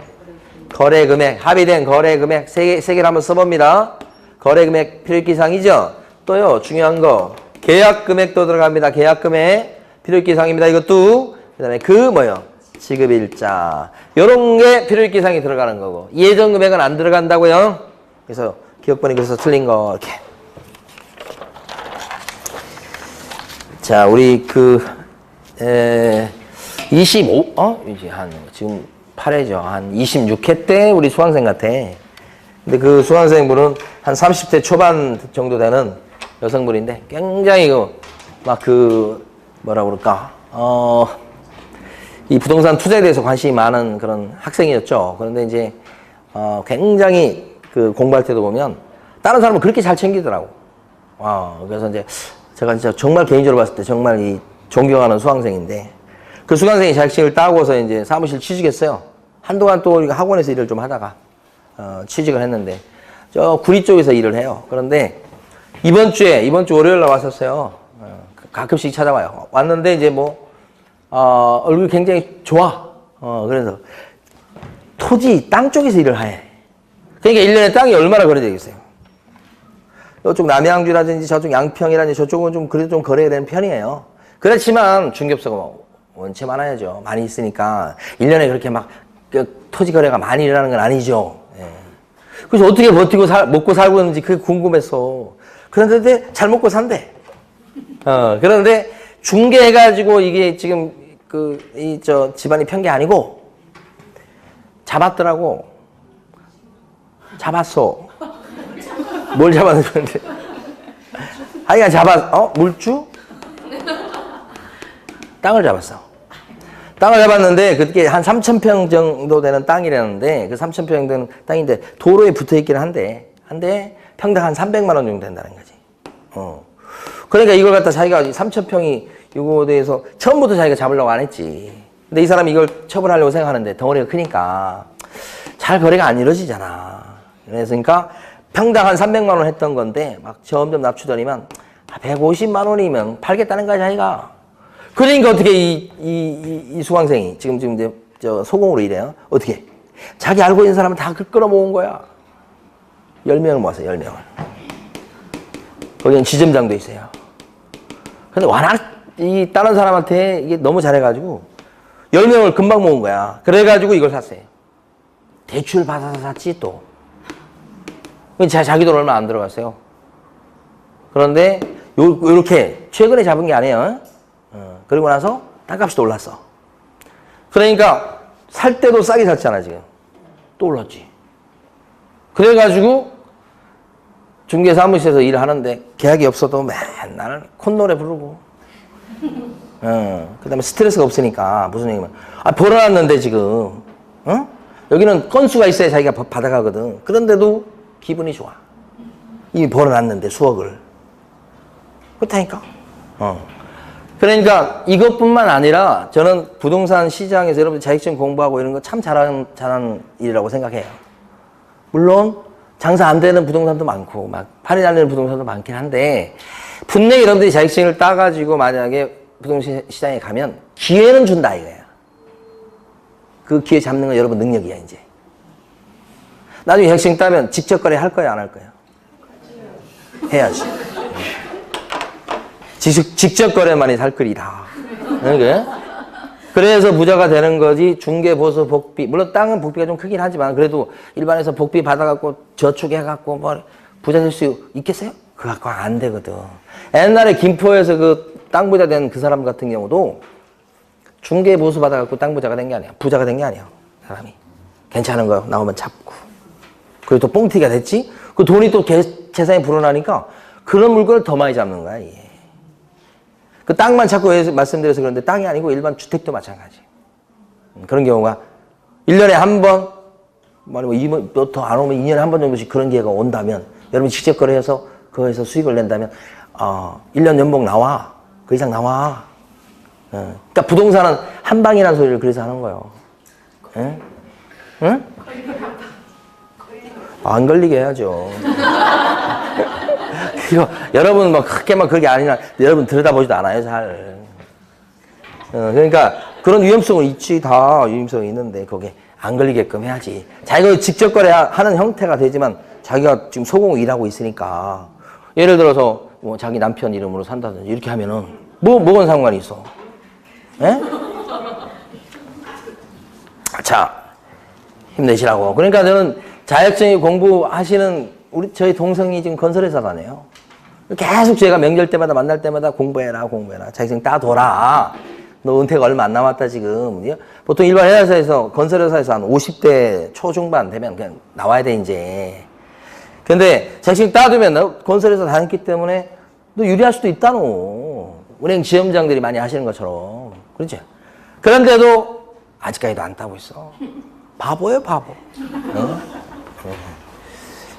거래금액. 합의된 거래금액. 세 개를 한번 써봅니다. 거래금액 필요기상이죠? 또요. 중요한 거. 계약금액도 들어갑니다. 계약금액. 필요기상입니다. 이것도. 그 다음에 그 뭐요? 지급일자. 요런 게 필요기상이 들어가는 거고. 예정금액은 안 들어간다고요. 그래서 기억번이 그래서 틀린 거 이렇게. 자, 우리 25, 이제 지금 8회죠. 한 26회 때 우리 수강생 같아. 근데 그 수강생분은 한 30대 초반 정도 되는 여성분인데 굉장히 뭐라 그럴까. 이 부동산 투자에 대해서 관심이 많은 그런 학생이었죠. 그런데 이제, 굉장히 공부할 때도 보면 다른 사람은 그렇게 잘 챙기더라고. 그래서 이제 제가 진짜 정말 개인적으로 봤을 때 정말 이 존경하는 수강생인데 그 수강생이 자격증을 따고서 이제 사무실 취직했어요. 한동안 또 학원에서 일을 좀 하다가 취직을 했는데 저 구리 쪽에서 일을 해요. 그런데 이번 주 월요일 날 왔었어요. 가끔씩 찾아와요. 왔는데 이제 얼굴이 굉장히 좋아. 그래서 토지 땅 쪽에서 일을 해. 그러니까 1년에 땅이 얼마나 거래되겠어요? 이쪽 남양주라든지 저쪽 양평이라든지 저쪽은 좀 그래도 좀 거래가 되는 편이에요. 그렇지만 중개업소가 원체 많아야죠. 많이 있으니까 1년에 그렇게 토지 거래가 많이 일어나는 건 아니죠. 예. 그래서 어떻게 버티고 먹고 살고 있는지 그게 궁금해서. 그런데 잘 먹고 산대. 그런데 중개해가지고 이게 지금 집안이 편 게 아니고 잡았더라고. 잡았어. 뭘 잡았는지. 하여간 물주? 땅을 잡았어. 땅을 잡았는데 그게 한 3,000평 정도 되는 땅이라는데 그 3,000평 되는 땅인데 도로에 붙어 있긴 한데 평당 한 300만 원 정도 된다는 거지. 그러니까 이걸 갖다 자기가 3,000평이 이거에 대해서 처음부터 자기가 잡으려고 안 했지. 근데 이 사람이 이걸 처분하려고 생각하는데 덩어리가 크니까 잘 거래가 안 이루어지잖아. 그러니까 평당 한 300만 원 했던 건데 막 점점 납치더니만 150만 원이면 팔겠다는 거야 자기가. 그러니까 어떻게 이 수강생이 지금 이제 소공으로 일해요. 어떻게? 자기 알고 있는 사람은 다 끌어모은 거야. 10명을 모았어요. 10명을. 거기는 지점장도 있어요. 근데 워낙 이 다른 사람한테 이게 너무 잘해가지고 10명을 금방 모은 거야. 그래가지고 이걸 샀어요. 대출 받아서 샀지 또. 자기 돈 얼마 안 들어갔어요. 그런데 요렇게 최근에 잡은 게 아니에요. 그리고 나서 땅값이 올랐어. 그러니까 살 때도 싸게 샀잖아 지금. 또 올랐지. 그래가지고 중개사무실에서 일을 하는데 계약이 없어도 맨날 콧노래 부르고 그 다음에 스트레스가 없으니까 무슨 얘기면 벌어놨는데 지금 여기는 건수가 있어야 자기가 받아가거든. 그런데도 기분이 좋아. 이미 벌어놨는데 수억을. 그렇다니까. 그러니까 이것뿐만 아니라 저는 부동산 시장에서 여러분 자격증 공부하고 이런 거 참 잘하는 일이라고 생각해요. 물론 장사 안 되는 부동산도 많고 막 팔이 안 되는 부동산도 많긴 한데 분명히 여러분들이 자격증을 따가지고 만약에 부동산 시장에 가면 기회는 준다 이거야. 그 기회 잡는 건 여러분 능력이야 이제. 나중에 자격증 따면 직접 거래 할 거야 안 할 거야? 해야지. 직접 거래만이 살 거리다. 그래서 부자가 되는 거지. 중개, 보수, 복비. 물론 땅은 복비가 좀 크긴 하지만 그래도 일반에서 복비 받아갖고 저축해갖고 뭐 부자 될 수 있겠어요? 그거 갖고 안 되거든. 옛날에 김포에서 그 땅 부자 된 그 사람 같은 경우도 중개, 보수 받아갖고 땅 부자가 된 게 아니야. 부자가 된 게 아니야. 사람이. 괜찮은 거 나오면 잡고. 그리고 또 뽕튀기가 됐지? 그 돈이 또 재산이 불어나니까 그런 물건을 더 많이 잡는 거야, 이게. 그 땅만 자꾸 말씀드려서 그런데 땅이 아니고 일반 주택도 마찬가지. 그런 경우가 1년에 한 번, 뭐 더 안 오면 2년에 한 번 정도씩 그런 기회가 온다면 여러분이 직접 거래해서 그거에서 수익을 낸다면 1년 연봉 나와. 그 이상 나와. 그러니까 부동산은 한 방이라는 소리를 그래서 하는 거예요. 응? 응? 안 걸리게 해야죠. 이거 여러분 뭐 크게 막 그게 아니라 여러분 들여다보지도 않아요 잘. 그러니까 그런 위험성은 있지. 다 위험성이 있는데 거기에 안 걸리게끔 해야지. 자기가 직접 거래하는 형태가 되지만 자기가 지금 소공 일하고 있으니까 예를 들어서 뭐 자기 남편 이름으로 산다든지 이렇게 하면은 뭐건 상관이 있어. 예? 자 힘내시라고. 그러니까 저는 자격증이 공부하시는 저희 동생이 지금 건설회사가네요. 계속 제가 명절 때마다 만날 때마다 공부해라. 자격증 따둬라. 너 은퇴가 얼마 안 남았다 지금. 보통 일반 회사에서 건설회사에서 한 50대 초중반 되면 그냥 나와야 돼 이제. 근데 자격증 따두면 너 건설회사 다녔기 때문에 너 유리할 수도 있다 너. 은행 지점장들이 많이 하시는 것처럼. 그렇지? 그런데도 아직까지도 안 따고 있어. 바보예요 바보.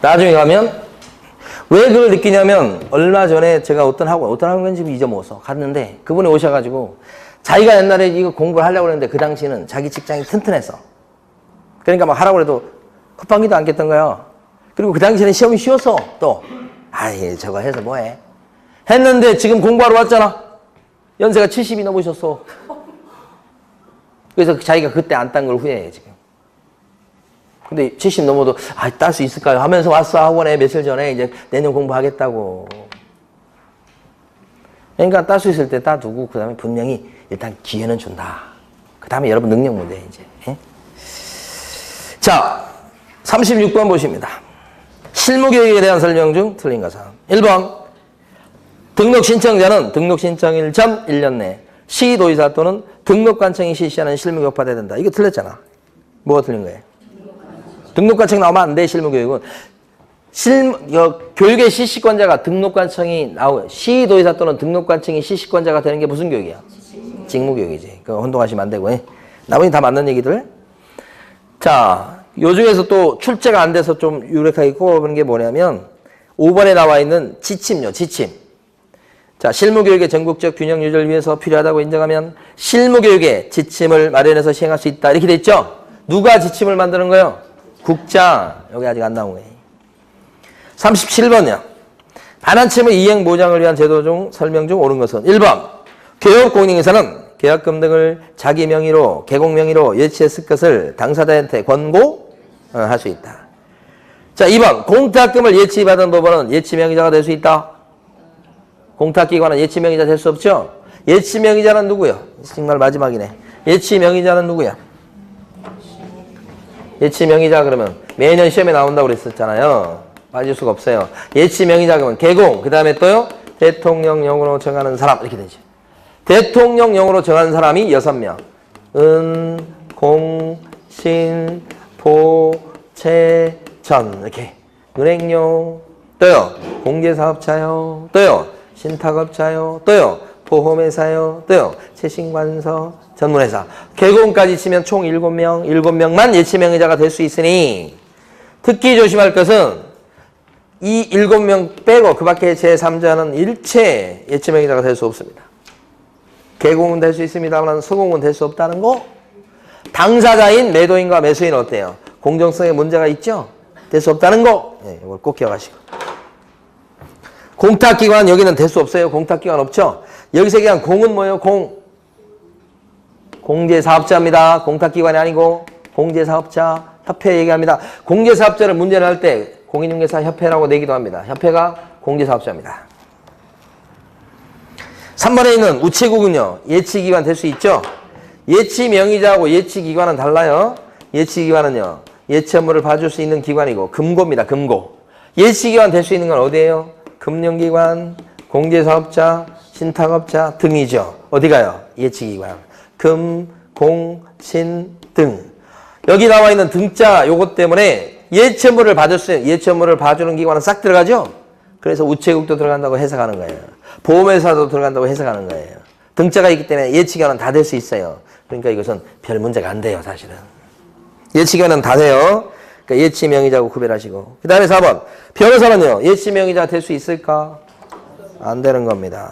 나중에 가면 왜 그걸 느끼냐면 얼마 전에 제가 어떤 학원 지금 잊어먹었어. 갔는데 그분이 오셔가지고 자기가 옛날에 이거 공부를 하려고 했는데 그 당시는 자기 직장이 튼튼했어. 그러니까 막 하라고 해도 쿠팡기도 안 깼던 거야. 그리고 그 당시에는 시험이 쉬웠어 또. 아이 저거 해서 뭐해. 했는데 지금 공부하러 왔잖아. 연세가 70이 넘으셨어. 그래서 자기가 그때 안 딴 걸 후회해 지금. 근데 70 넘어도 딸 수 있을까요? 하면서 왔어 학원에 며칠 전에 이제 내년 공부하겠다고. 그러니까 딸 수 있을 때 따두고 그 다음에 분명히 일단 기회는 준다. 그 다음에 여러분 능력 문제 이제. 예? 자 36번 보십니다. 실무교육에 대한 설명 중 틀린 것은 1번 등록 신청자는 등록 신청일 전 1년 내 시도의사 또는 등록관청이 실시하는 실무교육 받아야 된다. 이거 틀렸잖아. 뭐가 틀린 거예요? 등록관청 나오면 안 돼. 실무교육은 교육의 실시권자가 등록관청이 시도의사 또는 등록관청이 실시권자가 되는 게 무슨 교육이야? 직무교육이지. 그거 혼동하시면 안 되고. 나머지 다 맞는 얘기들. 자, 요 중에서 또 출제가 안 돼서 좀 유력하게 꼽아보는 게 뭐냐면 5번에 나와 있는 지침요. 지침. 자, 실무교육의 전국적 균형 유지를 위해서 필요하다고 인정하면 실무교육의 지침을 마련해서 시행할 수 있다. 이렇게 돼 있죠? 누가 지침을 만드는 거예요? 국장. 여기 아직 안 나온 거예요. 37번이요. 반환채무 이행 보장을 위한 제도 중 설명 중 옳은 것은 1번 교육공인회사는 계약금 등을 자기 명의로 개공 명의로 예치했을 것을 당사자한테 권고할 수 있다. 자 2번 공탁금을 예치받은 법원은 예치 명의자가 될 수 있다. 공탁기관은 예치명의자 될 수 없죠? 예치명의자는 누구요? 정말 마지막이네. 예치명의자는 누구야? 예치명의자 그러면 매년 시험에 나온다고 그랬었잖아요. 빠질 수가 없어요. 예치명의자 그러면 개공, 그 다음에 또요? 대통령령으로 정하는 사람 이렇게 되죠. 대통령령으로 정하는 사람이 6명. 은, 공, 신, 보, 채, 전 이렇게. 은행료, 또요? 공제사업자요, 또요? 신탁업자요, 또요? 보험회사요, 또요? 채신관서, 전문회사. 개공까지 치면 총 7명, 7명만 예치명의자가 될 수 있으니 특히 조심할 것은 이 7명 빼고 그 밖에 제3자는 일체 예치명의자가 될 수 없습니다. 개공은 될 수 있습니다만 수공은 될 수 없다는 거. 당사자인 매도인과 매수인은 어때요? 공정성에 문제가 있죠? 될 수 없다는 거. 네, 이걸 꼭 기억하시고. 공탁기관 여기는 될 수 없어요. 공탁기관 없죠? 여기서 얘기한 공은 뭐예요? 공제사업자입니다. 공탁기관이 아니고 공제사업자 협회 얘기합니다. 공제사업자를 문제를 할 때 공인중개사 협회라고 내기도 합니다. 협회가 공제사업자입니다. 3번에 있는 우체국은요. 예치기관 될 수 있죠? 예치명의자하고 예치기관은 달라요. 예치기관은요. 예치 업무를 봐줄 수 있는 기관이고 금고입니다. 금고. 예치기관 될 수 있는 건 어디예요? 금융기관, 공제사업자, 신탁업자 등이죠. 어디가요? 예치기관. 금, 공, 신, 등. 여기 나와 있는 등자 요것 때문에 예치 업무를 받을 수 있는, 예치 업무를 봐주는 기관은 싹 들어가죠? 그래서 우체국도 들어간다고 해석하는 거예요. 보험회사도 들어간다고 해석하는 거예요. 등자가 있기 때문에 예치기관은 다 될 수 있어요. 그러니까 이것은 별 문제가 안 돼요, 사실은. 예치기관은 다 돼요. 그러니까 예치명의자하고 구별하시고. 그 다음에 4번. 변호사는요, 예치명의자 될 수 있을까? 안 되는 겁니다.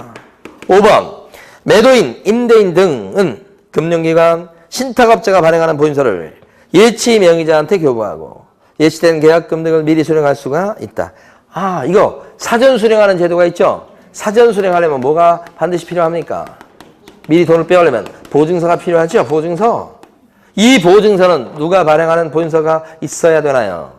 5번. 매도인, 임대인 등은 금융기관, 신탁업자가 발행하는 보증서를 예치명의자한테 교부하고 예치된 계약금 등을 미리 수령할 수가 있다. 아, 이거 사전 수령하는 제도가 있죠? 사전 수령하려면 뭐가 반드시 필요합니까? 미리 돈을 빼오려면 보증서가 필요하죠? 보증서. 이 보증서는 누가 발행하는 보증서가 있어야 되나요?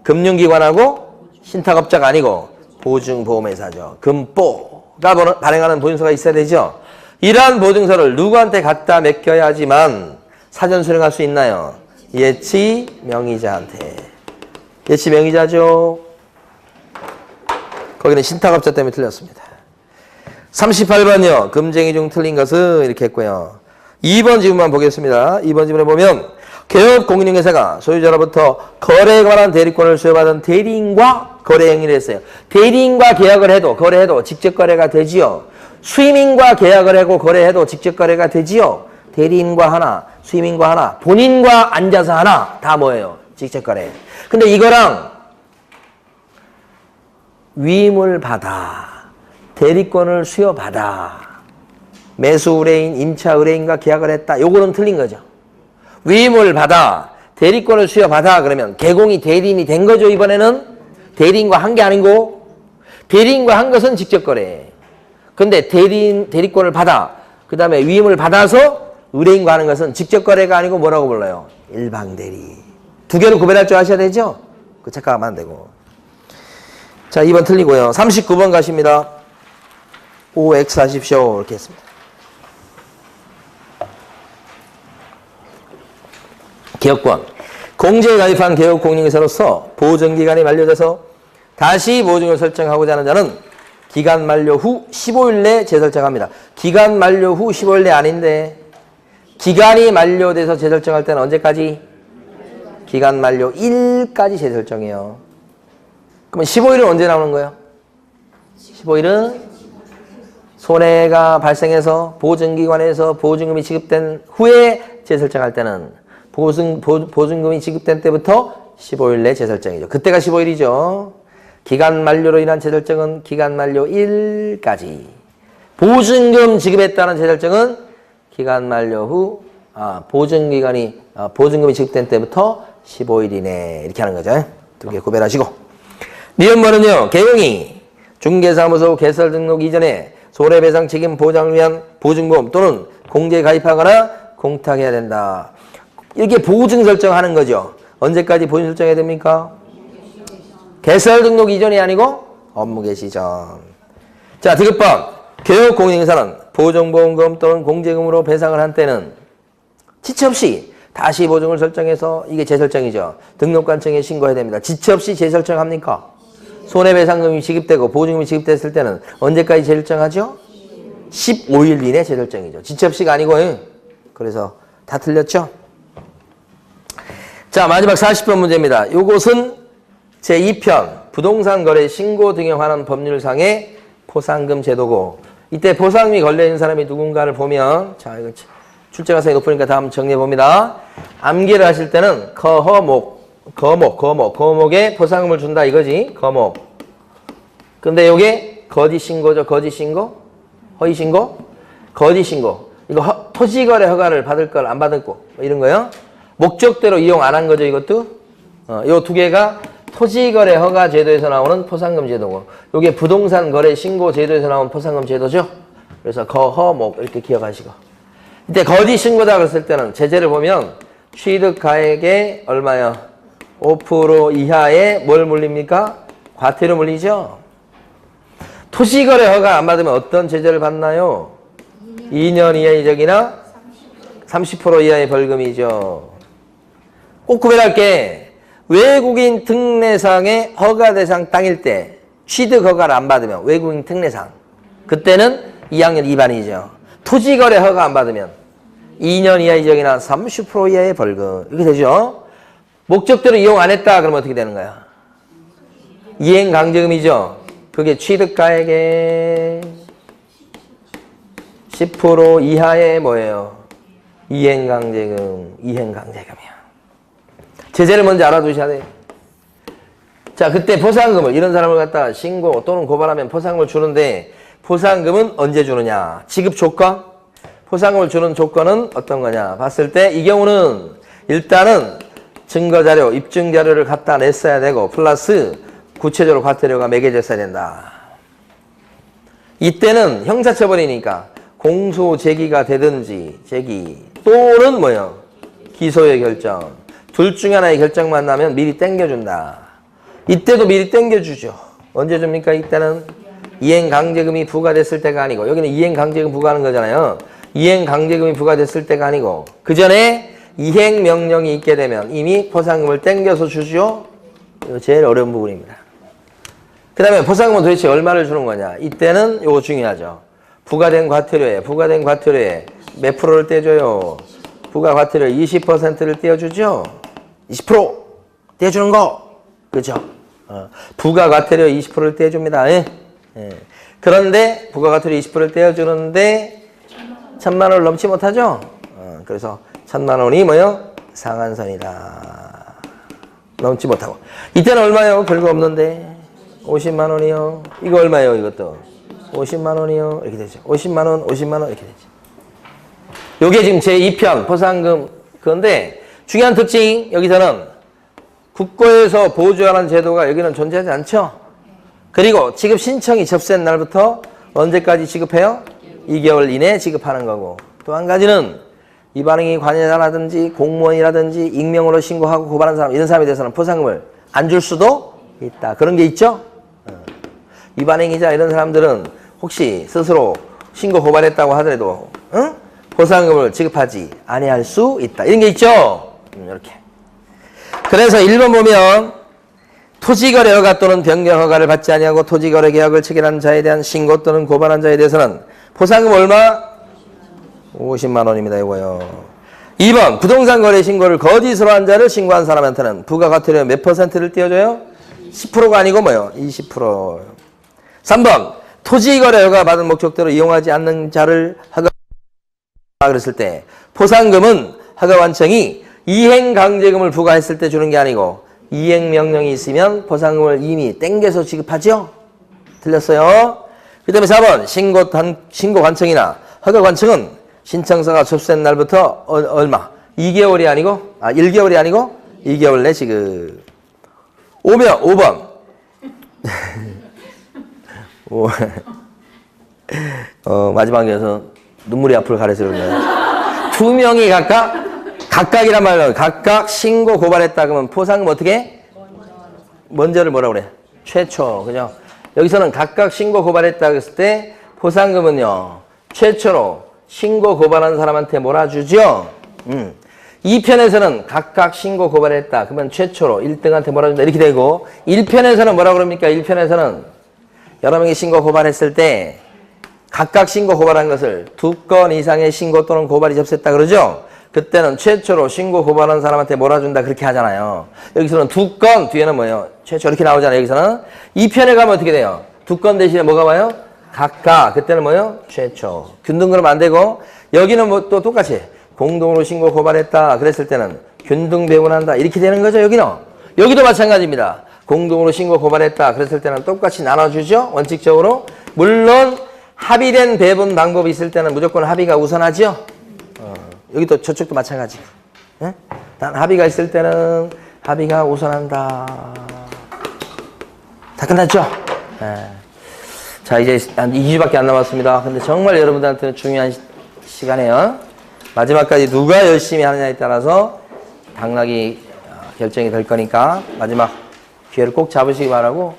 금융기관하고 신탁업자가 아니고 보증보험회사죠. 금보가 발행하는 보증서가 있어야 되죠? 이러한 보증서를 누구한테 갖다 맡겨야지만 사전 수령할 수 있나요? 예치명의자한테. 예치명의자죠. 거기는 신탁업자 때문에 틀렸습니다. 38번이요. 금쟁이 중 틀린 것은 이렇게 했고요. 2번 지문만 보겠습니다. 2번 지문에 보면 개업 공인중개사가 소유자로부터 거래에 관한 대리권을 수여받은 대리인과 거래 행위를 했어요. 대리인과 계약을 해도 거래해도 직접 거래가 되지요. 수임인과 계약을 하고 거래해도 직접 거래가 되지요. 대리인과 하나, 수임인과 하나, 본인과 앉아서 하나 다 뭐예요? 직접 거래. 근데 이거랑 위임을 받아 대리권을 수여받아 매수 의뢰인, 임차 의뢰인과 계약을 했다. 요거는 틀린 거죠. 위임을 받아 대리권을 수여받아 그러면 개공이 대리인이 된 거죠. 이번에는 대리인과 한 게 아니고 대리인과 한 것은 직접 거래. 근데 대리권을 받아 그 다음에 위임을 받아서 의뢰인과 하는 것은 직접 거래가 아니고 뭐라고 불러요? 일방대리. 두 개를 구별할 줄 아셔야 되죠? 그 착각하면 안 되고. 자, 2번 틀리고요. 39번 가십니다. OX 하십시오. 이렇게 했습니다. 개업권. 공제에 가입한 개업 공인중개사로서 보증기간이 만료돼서 다시 보증을 설정하고자 하는 자는 기간 만료 후 15일 내 재설정합니다. 기간 만료 후 15일 내 아닌데 기간이 만료돼서 재설정할 때는 언제까지? 기간 만료 1까지 재설정해요. 그러면 15일은 언제 나오는 거예요? 15일은 손해가 발생해서 보증기관에서 보증금이 지급된 후에 재설정할 때는 보증금이 지급된 때부터 15일 내 재설정이죠. 그때가 15일이죠. 기간 만료로 인한 재설정은 기간 만료 1까지. 보증금 지급했다는 재설정은 기간 만료 후 보증금이 지급된 때부터 15일 이내 이렇게 하는 거죠. 두 개 구별하시고. 니은번은요. 개공이 중개사무소 개설 등록 이전에 손해배상 책임 보장을 위한 보증보험 또는 공제에 가입하거나 공탁해야 된다. 이렇게 보증 설정하는 거죠. 언제까지 보증 설정해야 됩니까? 개설 등록 이전이 아니고 업무 개시 전. 자, 디귿번. 개업공인인사는 보증보험금 또는 공제금으로 배상을 한 때는 지체 없이 다시 보증을 설정해서 이게 재설정이죠. 등록관청에 신고해야 됩니다. 지체 없이 재설정합니까? 손해배상금이 지급되고 보증금이 지급됐을 때는 언제까지 재설정하죠? 15일 이내 재설정이죠. 지체 없이가 아니고. 그래서 다 틀렸죠? 자, 마지막 40번 문제입니다. 요것은 제2편 부동산 거래 신고 등에 관한 법률상의 포상금 제도고, 이때 포상금이 걸려있는 사람이 누군가를 보면, 자, 이거 출제 가능성이 높으니까 다음 정리해 봅니다. 암기를 하실 때는 거목에 포상금을 준다 이거지. 거목. 근데 요게 거짓 신고죠. 거짓 신고? 허위 신고? 거짓 신고. 이거 토지거래 허가를 받을 걸 안 받을 거 뭐 이런 거요. 목적대로 이용 안 한 거죠, 이것도. 요 두 개가 토지거래 허가 제도에서 나오는 포상금 제도고, 요게 부동산 거래 신고 제도에서 나온 포상금 제도죠. 그래서 거허목 이렇게 기억하시고. 이때 거짓 신고다 그랬을 때는 제재를 보면 취득가액의 얼마요? 5% 이하의 뭘 물립니까? 과태료 물리죠. 토지거래 허가 안 받으면 어떤 제재를 받나요? 2년 이하의 이적이나 30% 이하의 벌금이죠. 꼭 구별할게. 외국인 특례상의 허가 대상 땅일 때 취득 허가를 안 받으면 외국인 특례상, 그때는 2학년 2반이죠. 토지거래 허가 안 받으면 2년 이하 이적이나 30% 이하의 벌금. 이렇게 되죠. 목적대로 이용 안 했다 그러면 어떻게 되는 거야? 이행강제금이죠. 그게 취득가액의 10% 이하의 뭐예요? 이행강제금이야. 제재를 먼저 알아두셔야 돼요. 자, 그때 포상금을, 이런 사람을 갖다가 신고 또는 고발하면 포상금을 주는데, 포상금은 언제 주느냐? 지급 조건? 포상금을 주는 조건은 어떤 거냐? 봤을 때 이 경우는 일단은 증거자료, 입증자료를 갖다 냈어야 되고, 플러스 구체적으로 과태료가 매겨졌어야 된다. 이때는 형사처벌이니까 공소 제기가 되든지 또는 뭐요? 기소의 결정. 둘 중에 하나의 결정만 나면 미리 땡겨준다. 이때도 미리 땡겨주죠. 언제 줍니까? 이때는 이행강제금이 부과됐을 때가 아니고, 여기는 이행강제금 부과하는 거잖아요. 이행강제금이 부과됐을 때가 아니고, 그 전에 이행명령이 있게 되면 이미 포상금을 땡겨서 주죠. 이거 제일 어려운 부분입니다. 그 다음에 포상금은 도대체 얼마를 주는 거냐? 이때는 이거 중요하죠. 부과된 과태료에 몇 프로를 떼줘요? 부과 과태료 20%를 떼어주죠? 20% 떼주는 거. 그죠? 부과 과태료 20%를 떼줍니다. 예? 그런데 부과 과태료 20%를 떼어주는데 1,000만 원을 넘지 못하죠? 그래서 1,000만 원이 뭐요? 상한선이다. 넘지 못하고. 이때는 얼마요? 별거 없는데 50만 원이요. 이거 얼마예요? 이것도 50만 원이요. 이렇게 되죠. 50만 원 이렇게 되죠. 요게 지금 제2편 포상금 그건데, 중요한 특징, 여기서는 국고에서 보조하는 제도가 여기는 존재하지 않죠. 그리고 지급 신청이 접수된 날부터 언제까지 지급해요? 2개월 이내 지급하는 거고, 또 한 가지는 이 반응이 관여자라든지 공무원이라든지 익명으로 신고하고 고발한 사람, 이런 사람에 대해서는 포상금을 안 줄 수도 있다. 그런 게 있죠. 이 반응이자 이런 사람들은 혹시 스스로 신고 고발했다고 하더라도 포상금을 지급하지 아니할 수 있다. 이런 게 있죠. 이렇게. 그래서 1번 보면 토지거래 허가 또는 변경 허가를 받지 아니하고 토지거래 계약을 체결한 자에 대한 신고 또는 고발한 자에 대해서는 포상금 얼마? 50만 원입니다. 이거요. 2번 부동산 거래 신고를 거짓으로 한 자를 신고한 사람한테는 부가과태료 몇 %를 띄워줘요? 10%가 아니고 뭐요? 20%. 3번 토지거래 허가 받은 목적대로 이용하지 않는 자를 허가 그랬을 때 포상금은 허가관청이 이행강제금을 부과했을 때 주는 게 아니고 이행명령이 있으면 포상금을 이미 땡겨서 지급하죠? 틀렸어요. 그 다음에 4번 신고관청이나 허가관청은 신청서가 접수된 날부터 얼마? 2개월이 아니고 1개월이 아니고 2개월 내 지급. 5번 마지막에서 눈물이 앞을 가려서 그런가요? 두 명이 각각이란 말로 각각 신고 고발했다 그러면 포상금 어떻게? 먼저를 뭐라 그래? 최초. 그죠? 여기서는 각각 신고 고발했다 그랬을 때 포상금은요, 최초로 신고 고발한 사람한테 몰아주죠. 2편에서는 각각 신고 고발했다. 그러면 최초로 1등한테 몰아준다. 이렇게 되고, 1편에서는 뭐라 그럽니까? 1편에서는 여러 명이 신고 고발했을 때 각각 신고 고발한 것을 2건 이상의 신고 또는 고발이 접수했다 그러죠? 그때는 최초로 신고 고발한 사람한테 몰아준다 그렇게 하잖아요. 여기서는 2건, 뒤에는 뭐예요? 최초 이렇게 나오잖아요. 여기서는 2편에 가면 어떻게 돼요? 2건 대신에 뭐가 와요? 각각. 그때는 뭐예요? 최초. 균등 그러면 안 되고, 여기는 뭐 또 똑같이 공동으로 신고 고발했다 그랬을 때는 균등 배분한다 이렇게 되는 거죠. 여기도 마찬가지입니다. 공동으로 신고 고발했다 그랬을 때는 똑같이 나눠주죠. 원칙적으로. 물론 합의된 배분 방법이 있을 때는 무조건 합의가 우선하죠. 여기도 저쪽도 마찬가지. 예? 단 합의가 있을 때는 합의가 우선한다. 다 끝났죠? 예. 자, 이제 한 2주밖에 안 남았습니다. 근데 정말 여러분들한테는 중요한 시간이에요. 마지막까지 누가 열심히 하느냐에 따라서 당락이 결정이 될 거니까 마지막 기회를 꼭 잡으시기 바라고,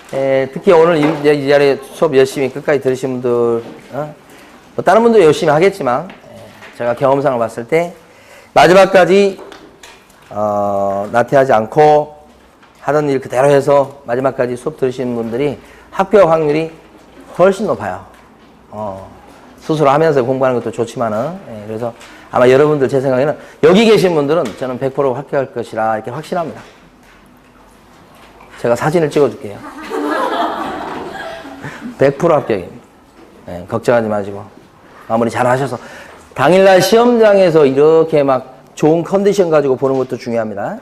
특히 오늘 이 자리에 수업 열심히 끝까지 들으신 분들, 뭐 다른 분도 열심히 하겠지만, 제가 경험상을 봤을 때 마지막까지 나태하지 않고 하던 일 그대로 해서 마지막까지 수업 들으시는 분들이 합격 확률이 훨씬 높아요. 스스로 하면서 공부하는 것도 좋지만은, 그래서 아마 여러분들 제 생각에는 여기 계신 분들은 저는 100% 합격할 것이라 이렇게 확신합니다. 제가 사진을 찍어줄게요. 100% 합격입니다. 걱정하지 마시고 마무리 잘 하셔서 당일날 시험장에서 이렇게 막 좋은 컨디션 가지고 보는 것도 중요합니다.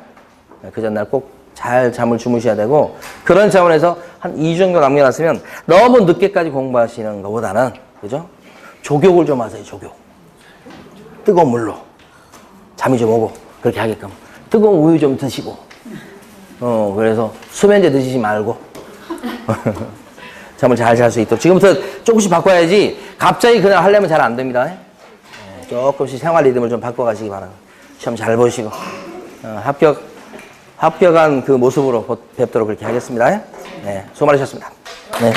그 전날 꼭 잘 잠을 주무셔야 되고, 그런 차원에서 한 2주 정도 남겨놨으면 너무 늦게까지 공부하시는 것보다는, 그죠? 조격을 좀 하세요, 조격. 뜨거운 물로. 잠이 좀 오고, 그렇게 하게끔. 뜨거운 우유 좀 드시고. 그래서 수면제 드시지 말고. 잠을 잘 잘 수 있도록. 지금부터 조금씩 바꿔야지, 갑자기 그냥 하려면 잘 안 됩니다. 조금씩 생활 리듬을 좀 바꿔가시기 바랍니다. 시험 잘 보시고. 합격한 그 모습으로 뵙도록 그렇게 하겠습니다. 네, 수고 많으셨습니다. 네.